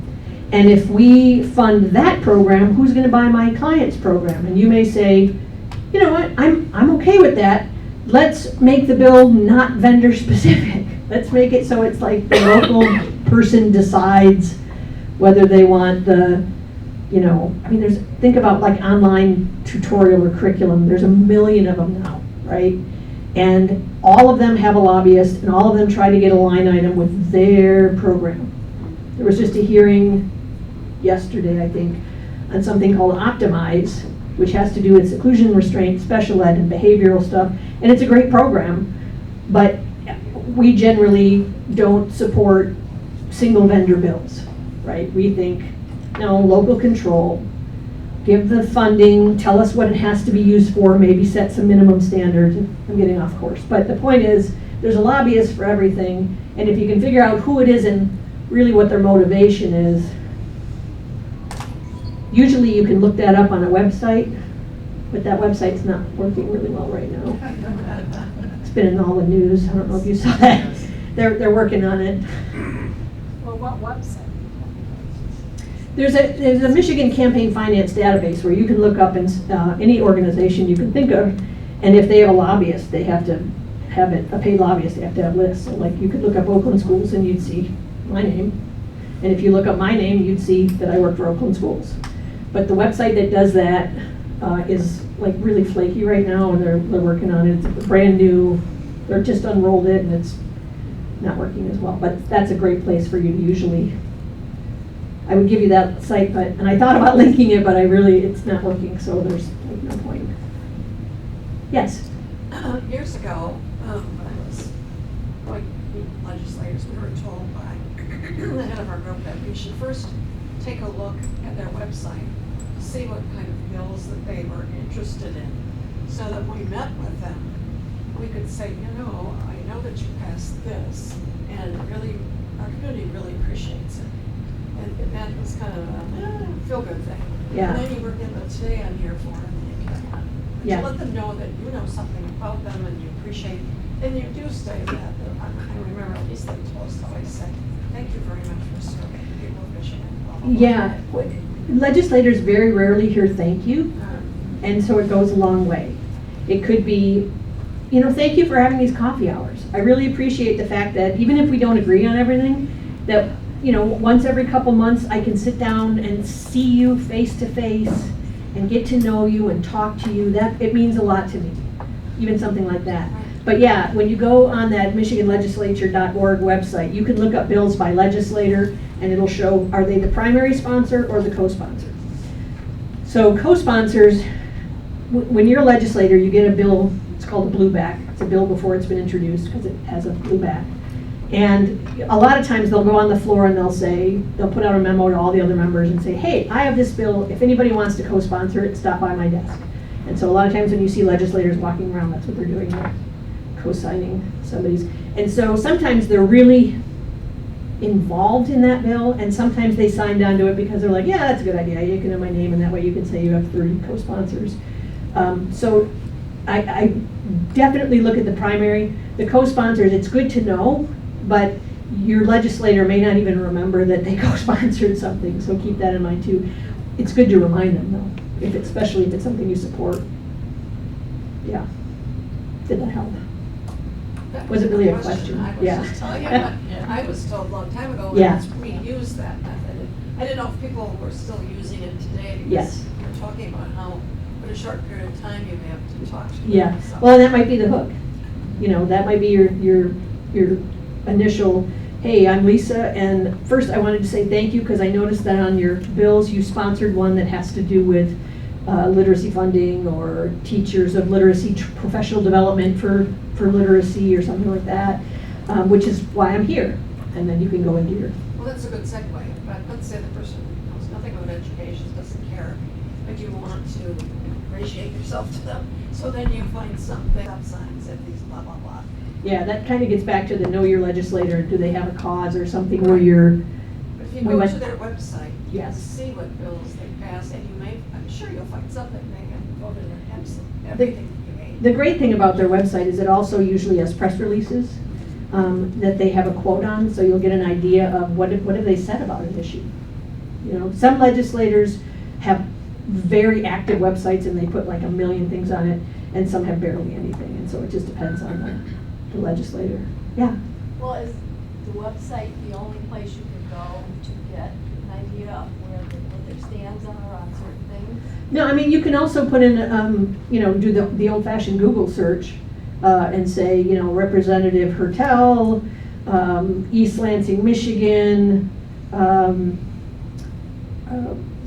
And if we fund that program, who's going to buy my client's program? And you may say, you know what, I'm okay with that. Let's make the bill not vendor specific. Let's make it so it's like the local person decides whether they want the, you know, I mean, think about like online tutorial or curriculum. There's a million of them now, right? And all of them have a lobbyist and all of them try to get a line item with their program. There was just a hearing yesterday, I think, on something called Optimize, which has to do with seclusion restraint, special ed, and behavioral stuff. And it's a great program, but we generally don't support single vendor bills, right? We think, no, local control, give the funding, tell us what it has to be used for, maybe set some minimum standards. I'm getting off course. But the point is, there's a lobbyist for everything, and if you can figure out who it is and really what their motivation is, usually you can look that up on a website, but that website's not working really well right now. It's been in all the news. I don't know if you saw that. They're working on it. Well, what website? There's a Michigan campaign finance database where you can look up any organization you can think of, and if they have a lobbyist, they have to have it, a paid lobbyist, they have to have lists. So like you could look up Oakland Schools and you'd see my name. And if you look up my name, you'd see that I work for Oakland Schools. But the website that does that is like really flaky right now, and they're working on it. It's brand new. They're just unrolled it, and it's not working as well. But that's a great place for you to usually. I would give you that site, and I thought about linking it, but it's not working, so there's like no point. Yes. Years ago, when I was going to legislators, we were told by the head of our group that we should first take a look at their website, see what kind of bills that they were interested in, so that when we met with them, we could say, you know, I know that you passed this, and really, our community really appreciates it. And that was kind of a feel-good thing. Yeah. And then you were given, today I'm here for, and you can, Yeah. to let them know that you know something about them and you appreciate, and you do say that. I remember at least they told us to always say, thank you very much for serving the people of Michigan. Blah, blah, blah. Yeah. legislators very rarely hear thank you, and so it goes a long way. It could be, thank you for having these coffee hours. I really appreciate the fact that even if we don't agree on everything, that, once every couple months I can sit down and see you face to face and get to know you and talk to you. That, it means a lot to me, even something like that. But yeah, when you go on that michiganlegislature.org website, you can look up bills by legislator, and it'll show, are they the primary sponsor or the co-sponsor? So co-sponsors, when you're a legislator, you get a bill, it's called a blue back. It's a bill before it's been introduced because it has a blue back. And a lot of times they'll go on the floor and they'll put out a memo to all the other members and say, hey, I have this bill. If anybody wants to co-sponsor it, stop by my desk. And so a lot of times when you see legislators walking around, that's what they're doing. They're co-signing somebody's. And so sometimes they're really involved in that bill, and sometimes they signed onto it because they're like, yeah, that's a good idea. You can have my name, and that way you can say you have 30 co-sponsors. So I definitely look at the primary. The co-sponsors, it's good to know, but your legislator may not even remember that they co-sponsored something, so keep that in mind too. It's good to remind them though, especially if it's something you support. Yeah. Did that help? Was it really a question? I was Yeah. just telling you, I was told a long time ago Yeah. when we used that method. I didn't know if people were still using it today because Yes. we're talking about how, in a short period of time, you may have to talk to them. Yeah. So- Well, that might be the hook. That might be your initial, hey, I'm Lisa, and first I wanted to say thank you because I noticed that on your bills you sponsored one that has to do with literacy funding or teachers of literacy, professional development for literacy or something like that, which is why I'm here. And then you can go into your... Well, that's a good segue, but let's say the person knows nothing about education, doesn't care, but you want to ingratiate yourself to them, so then you find something, stop signs at these blah, blah, blah. Yeah, that kind of gets back to the know your legislator. Do they have a cause or something where you're... But if you We go went- to their website, you can Yes. see what bills they pass, and you may, I'm sure you'll find something they have voted in everything you made. The great thing about their website is it also usually has press releases that they have a quote on, so you'll get an idea of what have they said about an issue. Some legislators have very active websites and they put like a million things on it, and some have barely anything, and so it just depends on the legislator. Yeah. Well, is the website the only place you can go to get an idea of what their stands are on certain things? No, I mean, you can also put in, do the old-fashioned Google search and say, Representative Hertel, East Lansing, Michigan,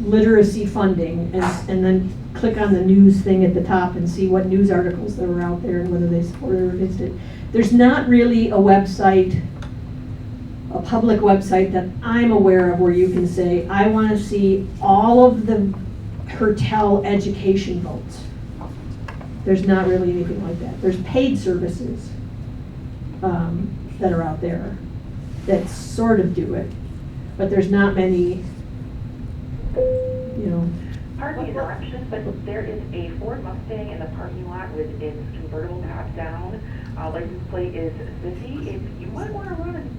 literacy funding, and then click on the news thing at the top and see what news articles that were out there and whether they supported or against it. There's not really a website, a public website that I'm aware of where you can say, I want to see all of the Hertel education votes. There's not really anything like that. There's paid services that are out there that sort of do it, but there's not many, Pardon the interruption, but there is a Ford Mustang in the parking lot with its convertible top down. License plate is Sissy. If you might want to run and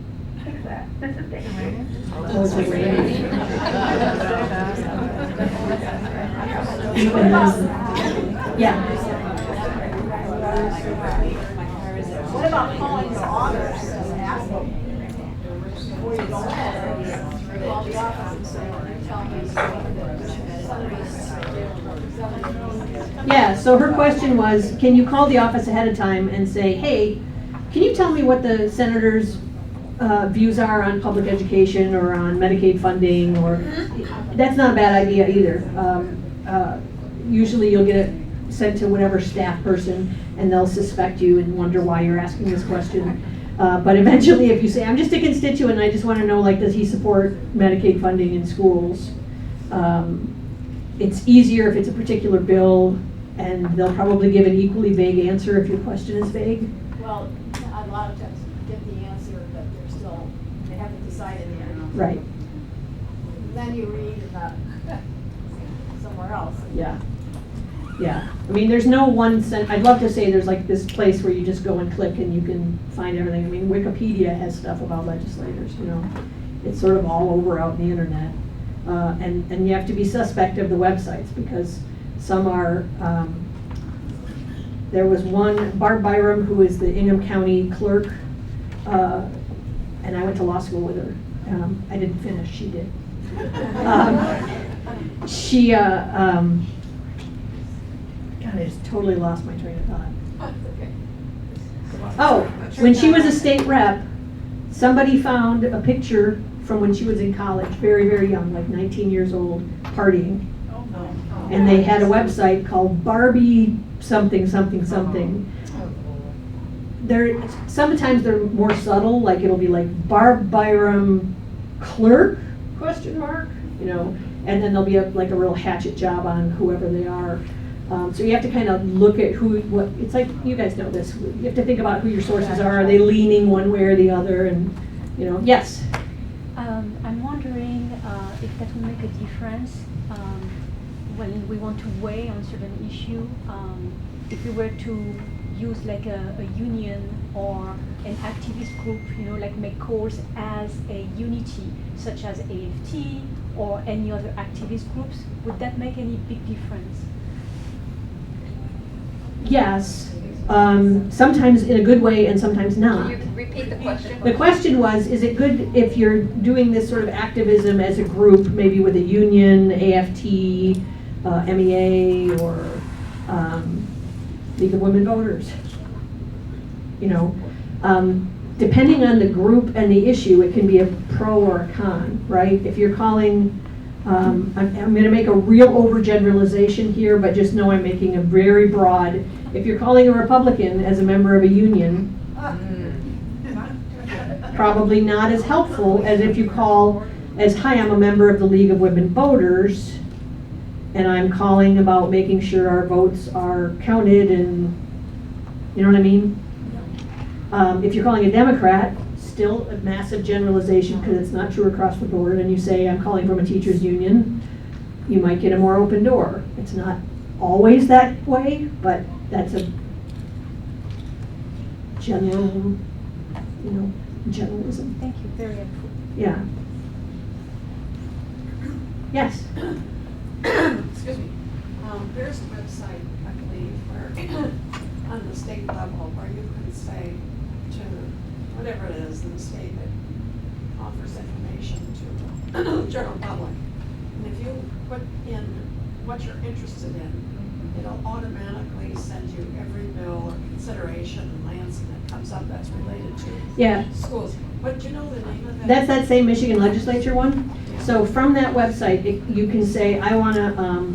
fix that. Thank you. Oh, it's raining. Yeah. What about calling the office and asking? Before you go in, call the office and say, tell me Yeah, so her question was, can you call the office ahead of time and say, hey, can you tell me what the senator's views are on public education or on Medicaid funding, or, that's not a bad idea either. Usually you'll get it sent to whatever staff person and they'll suspect you and wonder why you're asking this question. But eventually if you say, I'm just a constituent and I just want to know, does he support Medicaid funding in schools? It's easier if it's a particular bill, and they'll probably give an equally vague answer if your question is vague. Well, a lot of times you get the answer that they haven't decided yet. Right, Then you read about somewhere else. yeah. Yeah, I mean, there's no one I'd love to say there's this place where you just go and click and you can find everything. I mean, Wikipedia has stuff about legislators, It's sort of all over out in the internet. And you have to be suspect of the websites because some are, there was one, Barb Byram, who is the Ingham County clerk, and I went to law school with her. I didn't finish, she did. God, I just totally lost my train of thought. Oh, when she was a state rep, somebody found a picture from when she was in college, very, very young, like 19 years old, partying. And they had a website called Barbie something, something, something. Sometimes they're more subtle, like it'll be like Barb Byram clerk, question mark, you know, and then there'll be like a real hatchet job on whoever they are. So you have to kind of look at it's like, you guys know this, you have to think about who your sources are they leaning one way or the other, and, you know, yes? I'm wondering if that will make a difference when we want to weigh on certain issue. If we were to use like a union or an activist group, you know, like make calls as a unity, such as AFT or any other activist groups, would that make any big difference? Yes, sometimes in a good way and sometimes not. Can you repeat the question? The question was, is it good if you're doing this sort of activism as a group, maybe with a union, AFT, MEA, or League of Women Voters? You know, depending on the group and the issue, it can be a pro or a con, right? If you're calling, I'm going to make a real overgeneralization here, but just know I'm making a very broad. If you're calling a Republican as a member of a union, probably not as helpful as if you call as, hi, I'm a member of the League of Women Voters, and I'm calling about making sure our votes are counted, and you know what I mean? If you're calling a Democrat, still a massive generalization because it's not true across the board, and you say, I'm calling from a teachers union, you might get a more open door. It's not always that way, but that's a general, you know, generalism. Thank you, very helpful. Yeah. Yes? Excuse me. There's a website, I believe, where on the state level, where you can say to whatever it is in the state that offers information to the general public. And if you put in what you're interested in, it'll automatically send you every bill or consideration in Lansing that comes up that's related to schools. But do you know the name of that? That's that same Michigan legislature one. So from that website, you can say, I want to,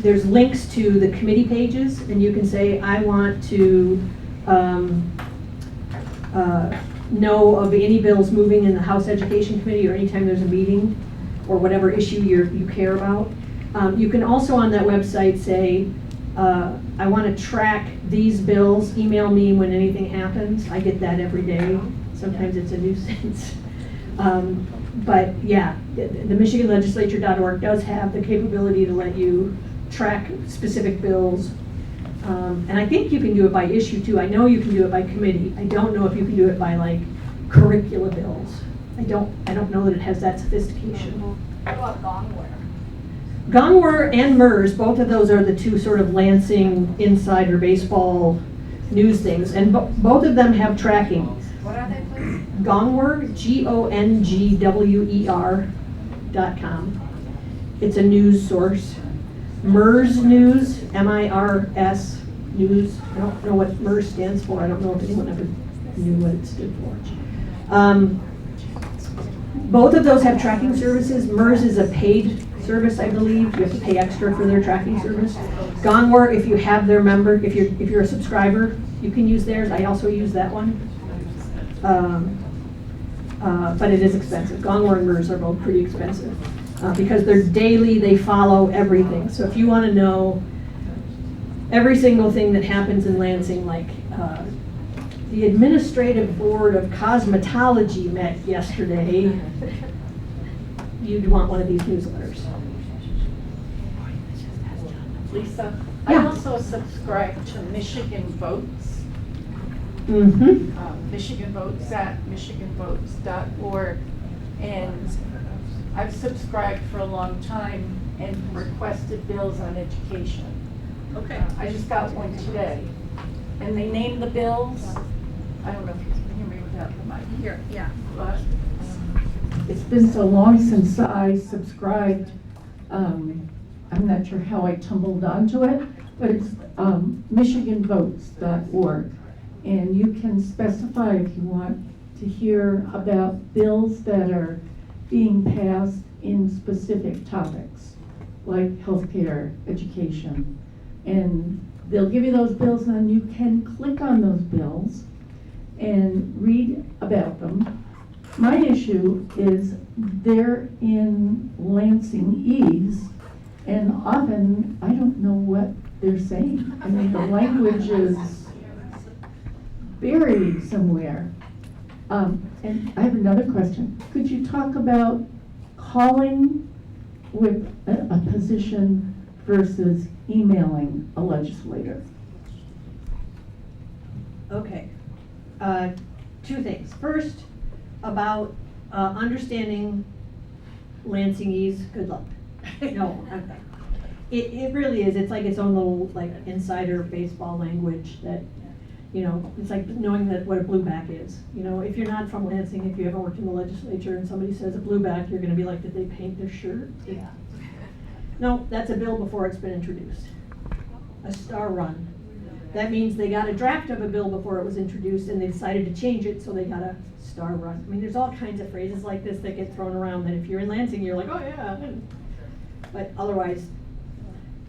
there's links to the committee pages, and you can say, I want to know of any bills moving in the House Education Committee or anytime there's a meeting or whatever issue you care about. You can also on that website say, I want to track these bills, email me when anything happens. I get that every day. Sometimes it's a nuisance. But yeah, the MichiganLegislature.org does have the capability to let you track specific bills. And I think you can do it by issue too. I know you can do it by committee. I don't know if you can do it by like curricula bills. I don't know that it has that sophistication. What about Gongware? Gongware and MERS, both of those are the two sort of Lansing insider baseball news things, and both of them have tracking. What are they, please? Gongwer, GONGWER.com. It's a news source. MERS News, MIRS News. I don't know what MERS stands for. I don't know if anyone ever knew what it stood for. Both of those have tracking services. MERS is a paid service, I believe. You have to pay extra for their tracking service. Gongwer, if you have their member, if you're a subscriber, you can use theirs. I also use that one. But it is expensive. Gongwer and MERS are both pretty expensive because they're daily, they follow everything. So if you want to know every single thing that happens in Lansing, like the Administrative Board of Cosmetology met yesterday, you'd want one of these newsletters. Lisa, Yeah. I also subscribe to Michigan Votes. Mm-hmm. Michigan Votes at michiganvotes.org. And I've subscribed for a long time and requested bills on education. Okay. I just got one today. And they named the bills. I don't know if you can hear me without the mic. Here, yeah. But it's been so long since I subscribed. I'm not sure how I tumbled onto it, but it's michiganvotes.org. And you can specify if you want to hear about bills that are being passed in specific topics, like healthcare, education. And they'll give you those bills, and you can click on those bills and read about them. My issue is they're in Lansingese, and often I don't know what they're saying. I mean, the language is buried somewhere. And I have another question. Could you talk about calling with a position versus emailing a legislator? Okay. Two things. First, about understanding Lansingese, good luck. No, okay. It really is, it's like its own little, like, insider baseball language that, you know, it's like knowing that what a blueback is. You know, if you're not from Lansing, if you haven't worked in the legislature and somebody says a blueback, you're gonna be like, did they paint their shirt? Yeah. No, that's a bill before it's been introduced. A star run. That means they got a draft of a bill before it was introduced and they decided to change it, so they got a star run. I mean, there's all kinds of phrases like this that get thrown around that if you're in Lansing, you're like, oh yeah. But otherwise,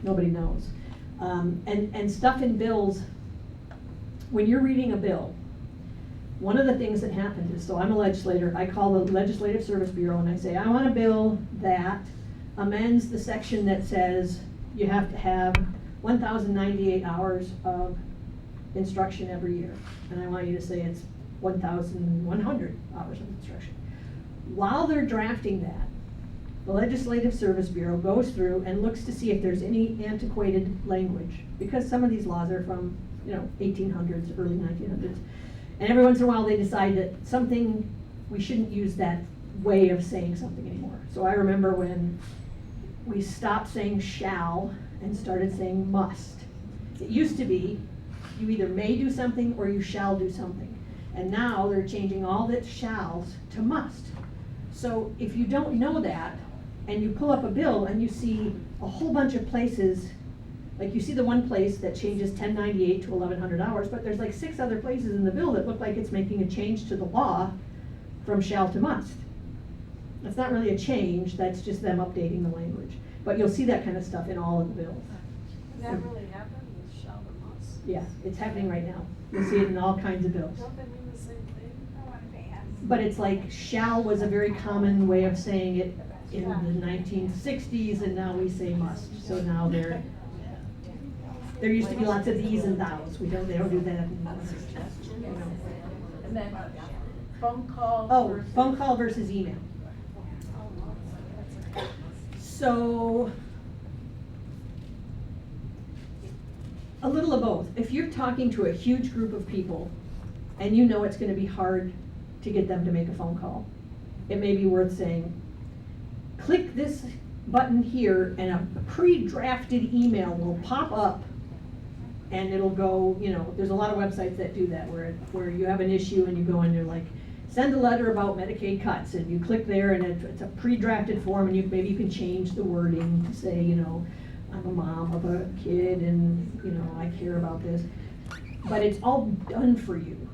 nobody knows. And stuff in bills, when you're reading a bill, one of the things that happens is, so I'm a legislator, I call the Legislative Service Bureau and I say, I want a bill that amends the section that says you have to have 1,098 hours of instruction every year. And I want you to say it's 1,100 hours of instruction. While they're drafting that, the Legislative Service Bureau goes through and looks to see if there's any antiquated language, because some of these laws are from, you know, 1800s, early 1900s. And every once in a while they decide that something, we shouldn't use that way of saying something anymore. So I remember when we stopped saying shall and started saying must. It used to be, you either may do something or you shall do something. And now they're changing all the shalls to must. So if you don't know that, and you pull up a bill and you see a whole bunch of places, like you see the one place that changes 1098 to 1,100 hours, but there's like 6 other places in the bill that look like it's making a change to the law from shall to must. That's not really a change, that's just them updating the language. But you'll see that kind of stuff in all of the bills. And that really happened with shall and must. Yeah, it's happening right now. You'll see it in all kinds of bills. Don't they mean the same thing? I want to ask. But it's like shall was a very common way of saying it in the 1960s, and now we say must. So now there used to be lots of these and thous. They don't do that anymore. You know. And then phone call. Oh, phone call versus email. So, a little of both. If you're talking to a huge group of people and you know it's going to be hard to get them to make a phone call, it may be worth saying, click this button here and a pre-drafted email will pop up and it'll go, you know, there's a lot of websites that do that where you have an issue and you go in there like, send a letter about Medicaid cuts, and you click there and it's a pre-drafted form, and maybe you can change the wording to say, you know, I'm a mom of a kid and, you know, I care about this. But it's all done for you.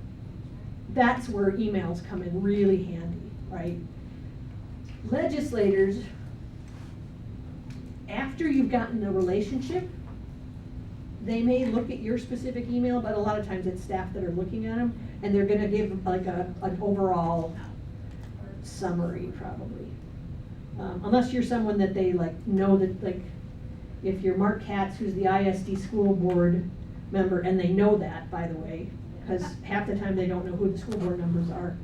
That's where emails come in really handy, right? Legislators, after you've gotten a relationship, they may look at your specific email, but a lot of times it's staff that are looking at them, and they're gonna give like an overall summary probably. Unless you're someone that they like know that, like, if you're Mark Katz, who's the ISD school board member, and they know that, by the way, because half the time they don't know who the school board members are,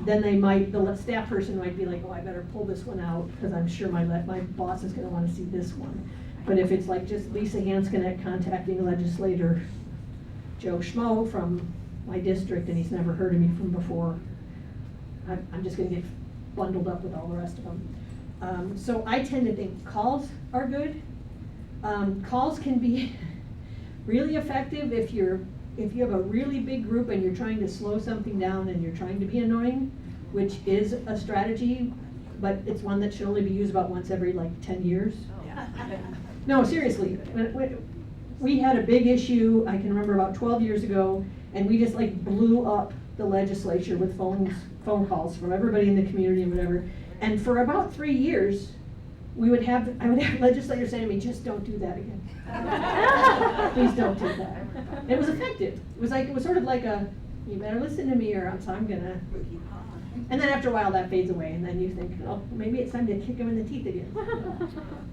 then they might, the staff person might be like, oh, I better pull this one out, because I'm sure my boss is gonna wanna see this one. But if it's like just Lisa Hansknecht contacting legislator Joe Schmo from my district and he's never heard of me from before, I'm just gonna get bundled up with all the rest of them. So I tend to think calls are good. Calls can be really effective if you have a really big group and you're trying to slow something down and you're trying to be annoying, which is a strategy, but it's one that should only be used about once every like 10 years. No, seriously. We had a big issue, I can remember about 12 years ago, and we just like blew up the legislature with phone calls from everybody in the community and whatever. And for about 3 years, I would have legislators say to me, just don't do that again. Please don't do that. It was effective. It was sort of like you better listen to me or else I'm gonna. And then after a while that fades away and then you think, oh, maybe it's time to kick him in the teeth again.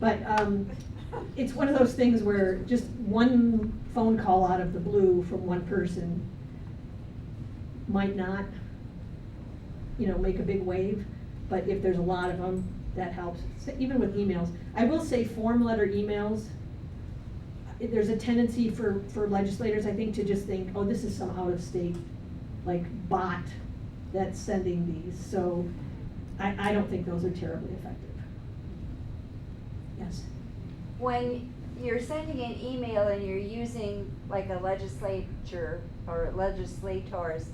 But it's one of those things where just one phone call out of the blue from one person might not, make a big wave. But if there's a lot of them, that helps. Even with emails. I will say form letter emails, there's a tendency for legislators, I think, to just think, oh, this is some out-of-state, bot that's sending these. So I don't think those are terribly effective. Yes? When you're sending an email and you're using like a legislature or legislator's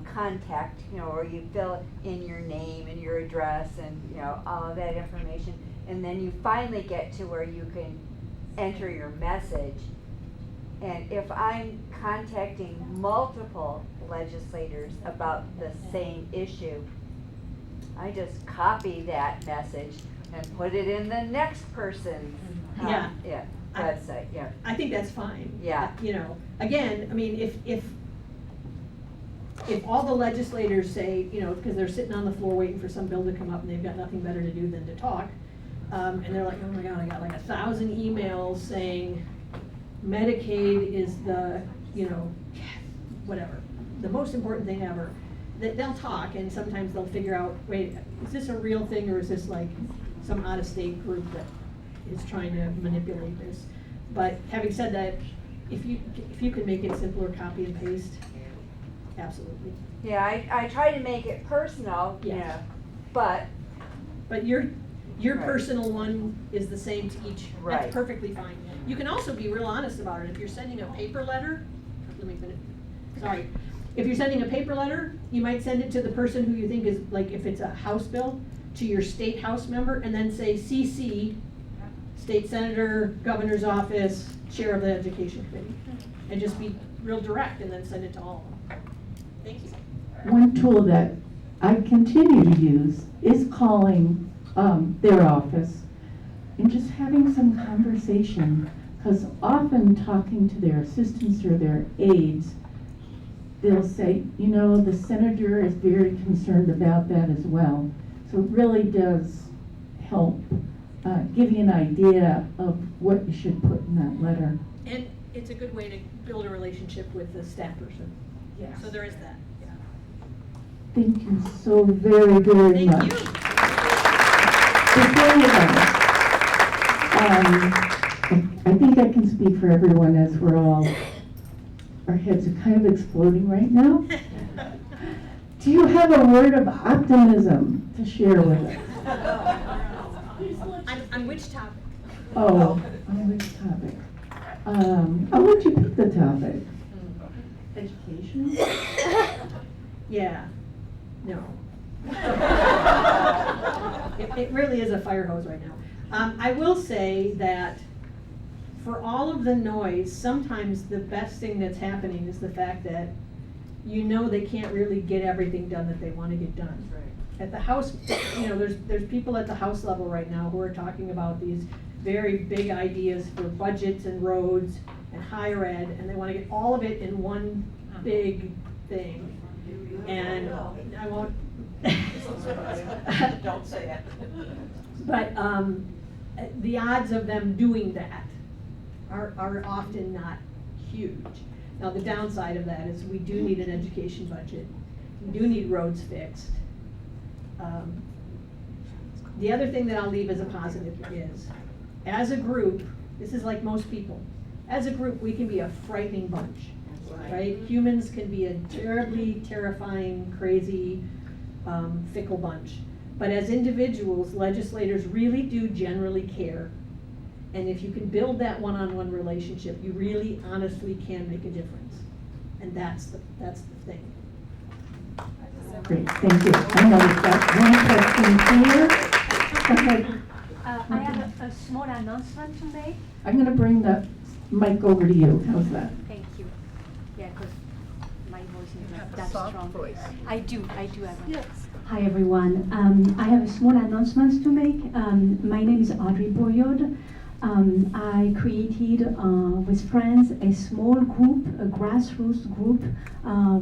contact, or you fill in your name and your address and, all of that information, and then you finally get to where you can enter your message. And if I'm contacting multiple legislators about the same issue, I just copy that message and put it in the next person's website. I think that's fine. Yeah. Again, I mean, if all the legislators say, because they're sitting on the floor waiting for some bill to come up and they've got nothing better to do than to talk, and they're like, oh my God, I got like 1,000 emails saying Medicaid is the, whatever, the most important thing ever. They'll talk and sometimes they'll figure out, wait, is this a real thing or is this like some out-of-state group that is trying to manipulate this? But having said that, if you can make it simpler, copy and paste, absolutely. Yeah, I try to make it personal, but your Right. personal one is the same to each. Right. That's perfectly fine. You can also be real honest about it. If you're sending a paper letter, if you're sending a paper letter, you might send it to the person who you think is, like, if it's a House bill, to your state House member, and then say CC, state senator, governor's office, chair of the education committee, and just be real direct, and then send it to all of them. Thank you. One tool that I continue to use is calling their office and just having some conversation, because often talking to their assistants or their aides, they'll say, the senator is very concerned about that as well. So it really does help give you an idea of what you should put in that letter. And it's a good way to build a relationship with the staff person. Yes. So there is that. Yeah. Thank you so very, very Thank much. you. Before we go, I think I can speak for everyone as our heads are kind of exploding right now. Do you have a word of optimism to share with us? On which topic? Oh, on which topic? I'll let you pick the topic. Education? Yeah. No. It really is a fire hose right now. I will say that for all of the noise, sometimes the best thing that's happening is the fact that they can't really get everything done that they want to get done. At the House, there's people at the House level right now who are talking about these very big ideas for budgets and roads and higher ed, and they want to get all of it in one big thing. And I won't. Don't say it. But the odds of them doing that are often not huge. Now, the downside of that is we do need an education budget. We do need roads fixed. The other thing that I'll leave as a positive is, as a group, this is like most people, as a group, we can be a frightening bunch, right? Humans can be a terribly terrifying, crazy, fickle bunch. But as individuals, legislators really do generally care. And if you can build that one-on-one relationship, you really honestly can make a difference. And that's the thing. Great, thank you. I know we've got one question here. Go ahead. I have a small announcement to make. I'm going to bring the mic over to you. How's that? Thank you. Yeah, because my voice is not that strong. I do have one. Yes. Hi everyone. I have a small announcement to make. My name is Audrey Boyod. I created with friends a small group, a grassroots group.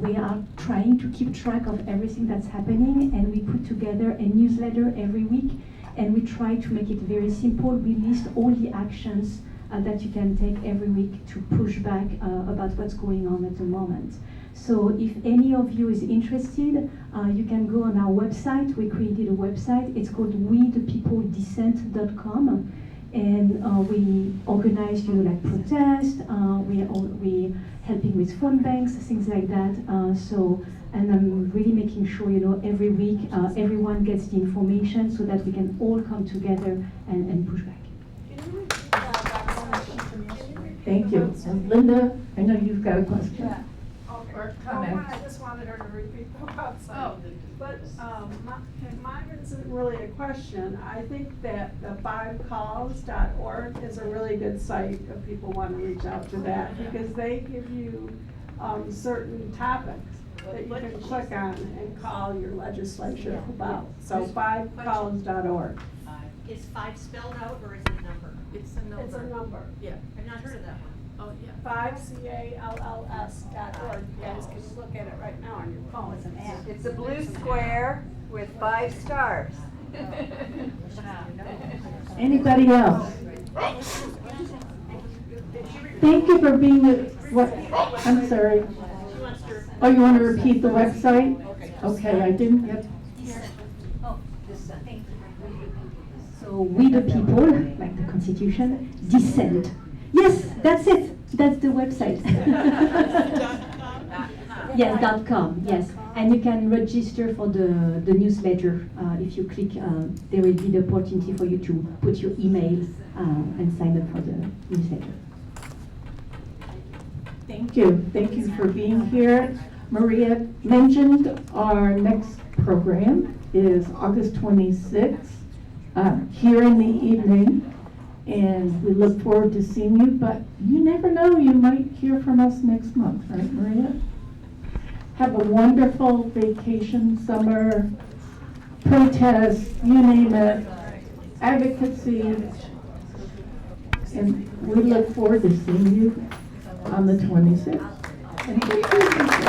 We are trying to keep track of everything that's happening, and we put together a newsletter every week, and we try to make it very simple. We list all the actions that you can take every week to push back about what's going on at the moment. So if any of you is interested, you can go on our website. We created a website. It's called wethepeopledissent.com. And we organize, like protests. We helping with phone banks, things like that. And I'm really making sure, every week everyone gets the information so that we can all come together and push back. Thank you. And Linda, I know you've got a question. Yeah. Okay. I just wanted her to repeat the website. Oh. But mine isn't really a question. I think that the 5calls.org is a really good site if people want to reach out to that, because they give you certain topics that you can click on and call your legislature about. So 5calls.org. Is 5 spelled out or is it a number? It's a number. It's a number. Yeah. I've not heard of that one. Oh, yeah. 5calls.org. You guys can look at it right now on your phone. It's an app. It's a blue square with 5 stars. Anybody else? Thank you for being what? I'm sorry. Oh, you want to repeat the website? Okay, I didn't get. So we the people, like the Constitution, dissent. Yes, that's it. That's the website. Yes, .com, yes. And you can register for the newsletter. If you click, there will be the opportunity for you to put your email and sign up for the newsletter. Thank you. Thank you for being here. Maria mentioned our next program is August 26th, here in the evening. And we look forward to seeing you, but you never know, you might hear from us next month, right, Maria? Have a wonderful vacation, summer, protest, you name it, advocacy. And we look forward to seeing you on the 26th. And thank you.